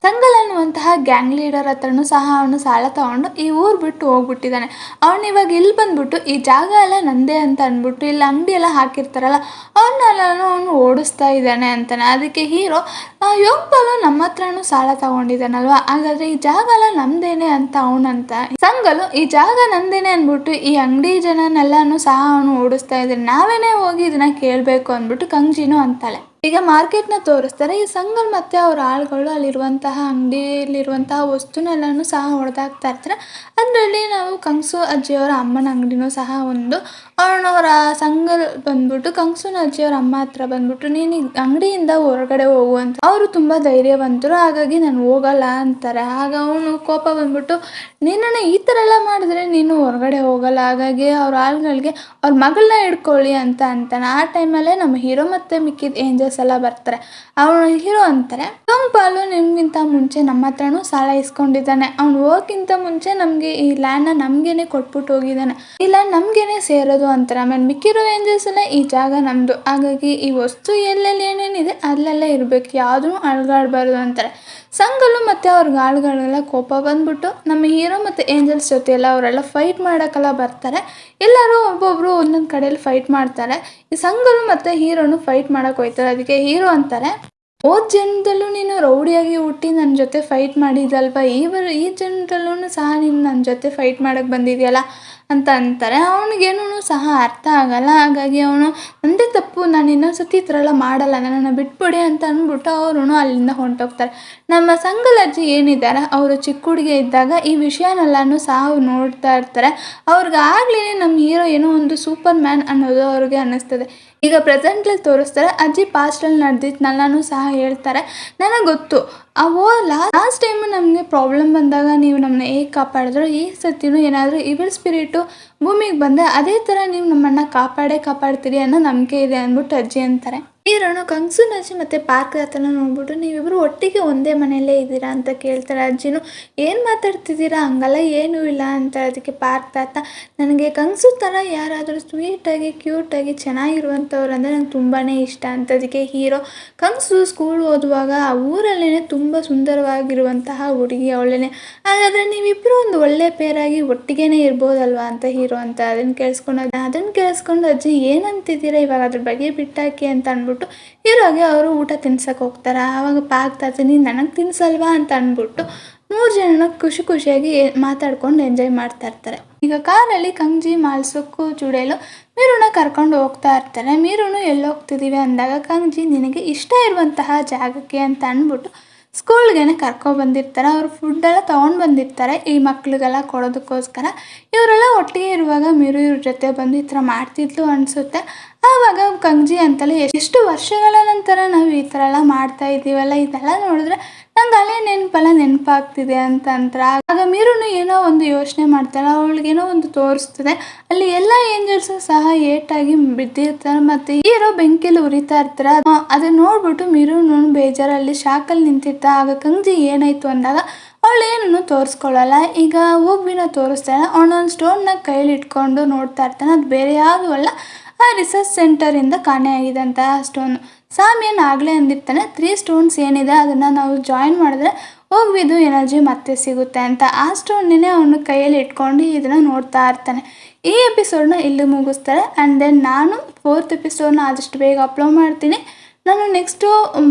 ಸಂಗಲ್ ಅನ್ನುವಂತಹ ಗ್ಯಾಂಗ್ ಲೀಡರ್ ಹತ್ರನೂ ಸಹ ಅವನು ಸಾಲ ತಗೊಂಡು ಈ ಊರು ಬಿಟ್ಟು ಹೋಗ್ಬಿಟ್ಟಿದ್ದಾನೆ. ಅವನು ಇವಾಗ ಇಲ್ಲಿ ಬಂದ್ಬಿಟ್ಟು ಈ ಜಾಗ ಎಲ್ಲ ನಂದೇ ಅಂತ ಅಂದ್ಬಿಟ್ಟು ಇಲ್ಲಿ ಅಂಗಡಿ ಎಲ್ಲ ಹಾಕಿರ್ತಾರಲ್ಲ ಅವನ್ನೆಲ್ಲನೂ ಅವನು ಓಡಿಸ್ತಾ ಇದ್ದಾನೆ ಅಂತಾನೆ. ಅದಕ್ಕೆ ಹೀರೋ, ಯೋಂಗ್ ಪಾಲು ನಮ್ಮ ಹತ್ರನೂ ಸಾಲ ತಗೊಂಡಿದ್ದಾನಲ್ವಾ, ಹಾಗಾದ್ರೆ ಈ ಜಾಗ ಎಲ್ಲ ನಮ್ದೇನೆ ಅಂತ ಅವನಂತ. ಸಂಗಲು, ಈ ಜಾಗ ನಂದೇನೆ ಅಂದ್ಬಿಟ್ಟು ಈ ಅಂಗಡಿ ಜನನೆಲ್ಲಾನು ಸಹ ಅವನು ಓಡಿಸ್ತಾ ಇದ್ದಾನೆ, ನಾವೇನೇ ಹೋಗಿ ಇದನ್ನ ಕೇಳಬೇಕು ಅಂದ್ಬಿಟ್ಟು ಕಂಗ್ಜಿನೂ ಅಂತಾಳೆ. ಈಗ ಮಾರ್ಕೆಟ್ನ ತೋರಿಸ್ತಾರೆ. ಈ ಸಂಗಲ್ ಮತ್ತು ಅವ್ರ ಆಳುಗಳು ಅಲ್ಲಿರುವಂತಹ ಅಂಗಡಿಯಲ್ಲಿರುವಂತಹ ವಸ್ತುನೆಲ್ಲನೂ ಸಹ ಹೊಡೆದಾಕ್ತಾ ಇರ್ತಾರೆ. ಅದರಲ್ಲಿ ನಾವು ಕಂಗ್ಸು ಅಜ್ಜಿಯವರ ಅಮ್ಮನ ಅಂಗಡಿನೂ ಸಹ ಒಂದು. ಅವನವರ ಸಂಗಲ್ ಬಂದ್ಬಿಟ್ಟು ಕಂಗ್ಸೂನ್ ಅಜ್ಜಿಯವರ ಅಮ್ಮ ಹತ್ರ ಬಂದ್ಬಿಟ್ಟು, ನೀನು ಅಂಗಡಿಯಿಂದ ಹೊರಗಡೆ ಹೋಗುವಂತ. ಅವರು ತುಂಬ ಧೈರ್ಯವಂತರು, ಹಾಗಾಗಿ ನಾನು ಹೋಗಲ್ಲ ಅಂತಾರೆ. ಆಗ ಅವನು ಕೋಪ ಬಂದ್ಬಿಟ್ಟು, ನಿನ್ನನ್ನು ಈ ಥರ ಎಲ್ಲ ಮಾಡಿದ್ರೆ ನೀನು ಹೊರಗಡೆ ಹೋಗಲ್ಲ, ಹಾಗಾಗಿ ಅವ್ರ ಆಳುಗಳಿಗೆ ಅವ್ರ ಮಗಳನ್ನ ಹಿಡ್ಕೊಳ್ಳಿ ಅಂತ ಅಂತಾನೆ. ಆ ಟೈಮಲ್ಲೇ ನಮ್ಮ ಹೀರೋ ಮತ್ತು ಮಿಕ್ಕಿದ ಏಂಜಲ್ಸ್ ಎಲ್ಲ ಬರ್ತಾರೆ. ಅವನು ಹೀರೋ ಅಂತಾರೆ, ಯೋಂಗ್ ಪಾಲು ನಿಮ್ಗಿಂತ ಮುಂಚೆ ನಮ್ಮ ಹತ್ರನೂ ಸಾಲ ಇಸ್ಕೊಂಡಿದ್ದಾನೆ, ಅವ್ನು ಹೋಗಕ್ಕಿಂತ ಮುಂಚೆ ನಮಗೆ ಈ ಲ್ಯಾಂಡ್ನ ನಮ್ಗೇನೆ ಕೊಟ್ಬಿಟ್ಟು ಹೋಗಿದ್ದಾನೆ, ಈ ಲ್ಯಾಂಡ್ ನಮ್ಗೇನೆ ಸೇರೋದು ಅಂತಾರೆ. ಆಮೇಲೆ ಮಿಕ್ಕಿರೋ ಏಂಜಲ್ಸ್ ಎಲ್ಲ ಈ ಜಾಗ ನಮ್ದು, ಹಾಗಾಗಿ ಈ ವಸ್ತು ಎಲ್ಲೆಲ್ಲಿ ಏನೇನಿದೆ ಅಲ್ಲೆಲ್ಲ ಇರಬೇಕು, ಯಾವುದೂ ಅಳ್ಗಾಡ್ಬಾರ್ದು ಅಂತಾರೆ. ಸಂಗಲು ಮತ್ತು ಅವ್ರ ಗಾಳುಗಳೆಲ್ಲ ಕೋಪ ಬಂದ್ಬಿಟ್ಟು ನಮ್ಮ ಹೀರೋ ಮತ್ತು ಏಂಜಲ್ಸ್ ಜೊತೆ ಎಲ್ಲ ಅವರೆಲ್ಲ ಫೈಟ್ ಮಾಡೋಕ್ಕೆಲ್ಲ ಬರ್ತಾರೆ. ಎಲ್ಲರೂ ಒಬ್ಬೊಬ್ರು ಒಂದೊಂದು ಕಡೆಯಲ್ಲಿ ಫೈಟ್ ಮಾಡ್ತಾರೆ. ಈ ಸಂಗಲು ಮತ್ತು ಹೀರೋನು ಫೈಟ್ ಮಾಡೋಕೆ ಹೋಗ್ತಾರೆ. ಅದಕ್ಕೆ ಹೀರೋ ಅಂತಾರೆ, ಹೋದ ಜನ್ಮದಲ್ಲೂ ನೀನು ರೌಡಿಯಾಗಿ ಹುಟ್ಟಿ ನನ್ನ ಜೊತೆ ಫೈಟ್ ಮಾಡಿದಲ್ವ, ಈ ಜನ್ಮದಲ್ಲೂ ಸಹ ನೀನು ನನ್ನ ಜೊತೆ ಫೈಟ್ ಮಾಡೋಕ್ಕೆ ಬಂದಿದೆಯಲ್ಲ ಅಂತ ಅಂತಾರೆ. ಅವನಿಗೇನೂ ಸಹ ಅರ್ಥ ಆಗಲ್ಲ. ಹಾಗಾಗಿ ಅವನು, ನಂದೇ ತಪ್ಪು, ನಾನು ಇನ್ನೊಂದ್ಸತಿ ಈ ಥರ ಎಲ್ಲ ಮಾಡಲ್ಲ, ನನ್ನನ್ನು ಬಿಟ್ಬಿಡಿ ಅಂತ ಅಂದ್ಬಿಟ್ಟು ಅವರು ಅಲ್ಲಿಂದ ಹೊಂಟೋಗ್ತಾರೆ. ನಮ್ಮ ಸಂಗಲ್ ಅಜ್ಜಿ ಏನಿದ್ದಾರೆ, ಅವರು ಚಿಕ್ಕ ಹುಡುಗಿ ಇದ್ದಾಗ ಈ ವಿಷಯನೆಲ್ಲನೂ ಸಹ ಅವ್ರು ನೋಡ್ತಾ ಇರ್ತಾರೆ. ಅವ್ರಿಗಾಗ್ಲೇ ನಮ್ಮ ಹೀರೋ ಏನೋ ಒಂದು ಸೂಪರ್ ಮ್ಯಾನ್ ಅನ್ನೋದು ಅವ್ರಿಗೆ ಅನ್ನಿಸ್ತದೆ. ಈಗ ಪ್ರೆಸೆಂಟ್ಲಿ ತೋರಿಸ್ತಾರೆ. ಅಜ್ಜಿ ಪಾಸ್ಟಲ್ಲಿ ನಡೆದಿದ್ದನ್ನೆಲ್ಲನೂ ಸಹ ಹೇಳ್ತಾರೆ. ನನಗೆ ಗೊತ್ತು, ಲಾಸ್ಟ್ ಟೈಮ್ ನಮಗೆ ಪ್ರಾಬ್ಲಮ್ ಬಂದಾಗ ನೀವು ನಮ್ಮನ್ನ ಹೇಗೆ ಕಾಪಾಡಿದ್ರು, ಈ ಸತಿನೂ ಏನಾದರೂ ಇವಿಲ್ ಸ್ಪಿರಿಟು ಭೂಮಿಗೆ ಬಂದರೆ ಅದೇ ಥರ ನೀವು ನಮ್ಮನ್ನು ಕಾಪಾಡ್ತೀರಿ ಅನ್ನೋ ನಂಬಿಕೆ ಇದೆ ಅಂದ್ಬಿಟ್ಟು ಅಜ್ಜಿ ಅಂತಾರೆ. ಹೀರೋನು ಕಂಗ್ಸುನ್ ಅಜ್ಜಿ ಮತ್ತು ಪಾರ್ಕ್ ಹತ್ರನ ನೋಡ್ಬಿಟ್ಟು ನೀವಿಬ್ಬರು ಒಟ್ಟಿಗೆ ಒಂದೇ ಮನೆಯಲ್ಲೇ ಇದ್ದೀರಾ ಅಂತ ಕೇಳ್ತಾರೆ. ಅಜ್ಜಿನು ಏನು ಮಾತಾಡ್ತಿದ್ದೀರಾ, ಹಂಗಲ್ಲ ಏನೂ ಇಲ್ಲ ಅಂತ. ಅದಕ್ಕೆ ಪಾರ್ಕ್ ತಾತ ನನಗೆ ಕಂಗ್ಸು ಥರ ಯಾರಾದರೂ ಸ್ವೀಟಾಗಿ ಕ್ಯೂಟಾಗಿ ಚೆನ್ನಾಗಿರುವಂಥವ್ರು ಅಂದರೆ ನಂಗೆ ತುಂಬಾ ಇಷ್ಟ ಅಂತ. ಅದಕ್ಕೆ ಹೀರೋ ಕಂಗ್ಸು ಸ್ಕೂಲ್ ಓದುವಾಗ ಆ ಊರಲ್ಲೇ ತುಂಬ ಸುಂದರವಾಗಿರುವಂತಹ ಹುಡುಗಿ ಅವಳೇ, ಹಾಗಾದರೆ ನೀವಿಬ್ಬರು ಒಂದು ಒಳ್ಳೆ ಪೇರಾಗಿ ಒಟ್ಟಿಗೆನೇ ಇರ್ಬೋದಲ್ವಾ ಅಂತ ಹೀರೋ ಅಂತ. ಅದನ್ನು ಕೇಳಿಸ್ಕೊಂಡು ಅಜ್ಜಿ ಏನಂತಿದ್ದೀರಾ ಇವಾಗ ಅದ್ರ ಬಗ್ಗೆ ಬಿಟ್ಟಾಕಿ ಅಂತ ಅಂದ್ಬಿಟ್ಟು ಹೀರೋಗೆ ಅವರು ಊಟ ತಿನ್ಸಕ್ಕೆ ಹೋಗ್ತಾರೆ. ಆವಾಗ ಪಾಕ್ ತಾತೀನಿ ನನಗೆ ತಿನ್ಸಲ್ವಾ ಅಂತ ಅಂದ್ಬಿಟ್ಟು 3 ಜನ ಖುಷಿಯಾಗಿ ಮಾತಾಡ್ಕೊಂಡು ಎಂಜಾಯ್ ಮಾಡ್ತಾ ಇರ್ತಾರೆ. ಈಗ ಕಾರಲ್ಲಿ ಕಂಗ್ಜಿ ಮಾಲ್ಸೋಕ್ಕೂ ಚುಡೇಲು ಮೀರುನ ಕರ್ಕೊಂಡು ಹೋಗ್ತಾ ಇರ್ತಾರೆ. ಮೀರುನು ಎಲ್ಲಿ ಹೋಗ್ತಿದ್ದೀವಿ ಅಂದಾಗ ಕಂಗ್ಜಿ ನಿನಗೆ ಇಷ್ಟ ಇರುವಂತಹ ಜಾಗಕ್ಕೆ ಅಂತ ಅಂದ್ಬಿಟ್ಟು ಸ್ಕೂಲ್ಗೆ ಕರ್ಕೊಬಂದಿರ್ತಾರೆ. ಅವರು ಫುಡ್ಡೆಲ್ಲ ತೊಗೊಂಡು ಬಂದಿರ್ತಾರೆ ಈ ಮಕ್ಳಿಗೆಲ್ಲ ಕೊಡೋದಕ್ಕೋಸ್ಕರ. ಇವರೆಲ್ಲ ಒಟ್ಟಿಗೆ ಇರುವಾಗ ಮೀರು ಇವ್ರ ಜೊತೆ ಬಂದು ಈ ಥರ ಮಾಡ್ತಿದ್ಲು ಅನಿಸುತ್ತೆ. ಆವಾಗ ಕಂಗ್ಜಿ ಅಂತಲೇ ಎಷ್ಟು ವರ್ಷಗಳ ನಂತರ ನಾವು ಈ ಥರ ಎಲ್ಲ ಮಾಡ್ತಾ ಇದ್ದೀವಲ್ಲ, ಇದೆಲ್ಲ ನೋಡಿದ್ರೆ ನಂಗೆ ಅಲ್ಲೇ ನೆನಪಾಗ್ತಿದೆ ಅಂತ ಅಂತಾರೆ. ಆಗ ಮೀರುನು ಏನೋ ಒಂದು ಯೋಚನೆ ಮಾಡ್ತಾಳೆ, ಅವಳಿಗೇನೋ ಒಂದು ತೋರಿಸ್ತದೆ. ಅಲ್ಲಿ ಎಲ್ಲ ಏಂಜಲ್ಸು ಸಹ ಏಟಾಗಿ ಬಿದ್ದಿರ್ತಾರೆ ಮತ್ತು ಹೀರೋ ಬೆಂಕಿಯಲ್ಲಿ ಉರಿತಾ ಇರ್ತಾರೆ. ಅದನ್ನ ನೋಡ್ಬಿಟ್ಟು ಮೀರುನು ಬೇಜಾರಲ್ಲಿ ಶಾಕಲ್ಲಿ ನಿಂತಿರ್ತಾ. ಆಗ ಕಂಗ್ಜಿ ಏನಾಯ್ತು ಅಂದಾಗ ಅವಳು ಏನನ್ನು ತೋರಿಸ್ಕೊಳ್ಳಲ್ಲ. ಈಗ ಹೋಗ್ಬಿನ ತೋರಿಸ್ತಾಳೆ. ಅವನೊಂದು ಸ್ಟೋನ್ನ ಕೈಲಿ ಇಟ್ಕೊಂಡು ನೋಡ್ತಾ ಇರ್ತಾನೆ. ಅದು ಬೇರೆ ಯಾವುದೂ ಅಲ್ಲ, ಆ ರಿಸರ್ಚ್ ಸೆಂಟರಿಂದ ಕಾಣೆಯಾಗಿದೆ ಅಂತ ಸ್ಟೋನು. ಸಾಮಿಯನ್ ಆಗಲೇ ಅಂದಿರ್ತಾನೆ 3 ಸ್ಟೋನ್ಸ್ ಏನಿದೆ ಅದನ್ನು ನಾವು ಜಾಯಿನ್ ಮಾಡಿದ್ರೆ ಹೋಗ್ಬಿದ್ದು ಎನರ್ಜಿ ಮತ್ತೆ ಸಿಗುತ್ತೆ ಅಂತ. ಆ ಸ್ಟೋನ್ನೇ ಅವನು ಕೈಯಲ್ಲಿ ಇಟ್ಕೊಂಡು ಇದನ್ನು ನೋಡ್ತಾ ಇರ್ತಾನೆ. ಈ ಎಪಿಸೋಡ್ನ ಇಲ್ಲಿ ಮುಗಿಸ್ತಾರೆ. ಆ್ಯಂಡ್ ದೆನ್ ನಾನು 4th ಎಪಿಸೋಡ್ನ ಆದಷ್ಟು ಬೇಗ ಅಪ್ಲೋಡ್ ಮಾಡ್ತೀನಿ. ನಾನು ನೆಕ್ಸ್ಟು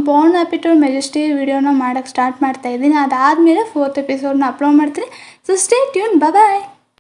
ಬಾರ್ನ್ ಹ್ಯಾಪಿ ಟು ಮೆಜೆಸ್ಟಿ ವಿಡಿಯೋನ ಮಾಡೋಕ್ಕೆ ಸ್ಟಾರ್ಟ್ ಮಾಡ್ತಾಯಿದ್ದೀನಿ. ಅದಾದಮೇಲೆ 4th ಎಪಿಸೋಡ್ನ ಅಪ್ಲೋಡ್ ಮಾಡ್ತೀನಿ. ಸೊ ಸ್ಟೇ ಟ್ಯೂನ್, ಬಾಯ್.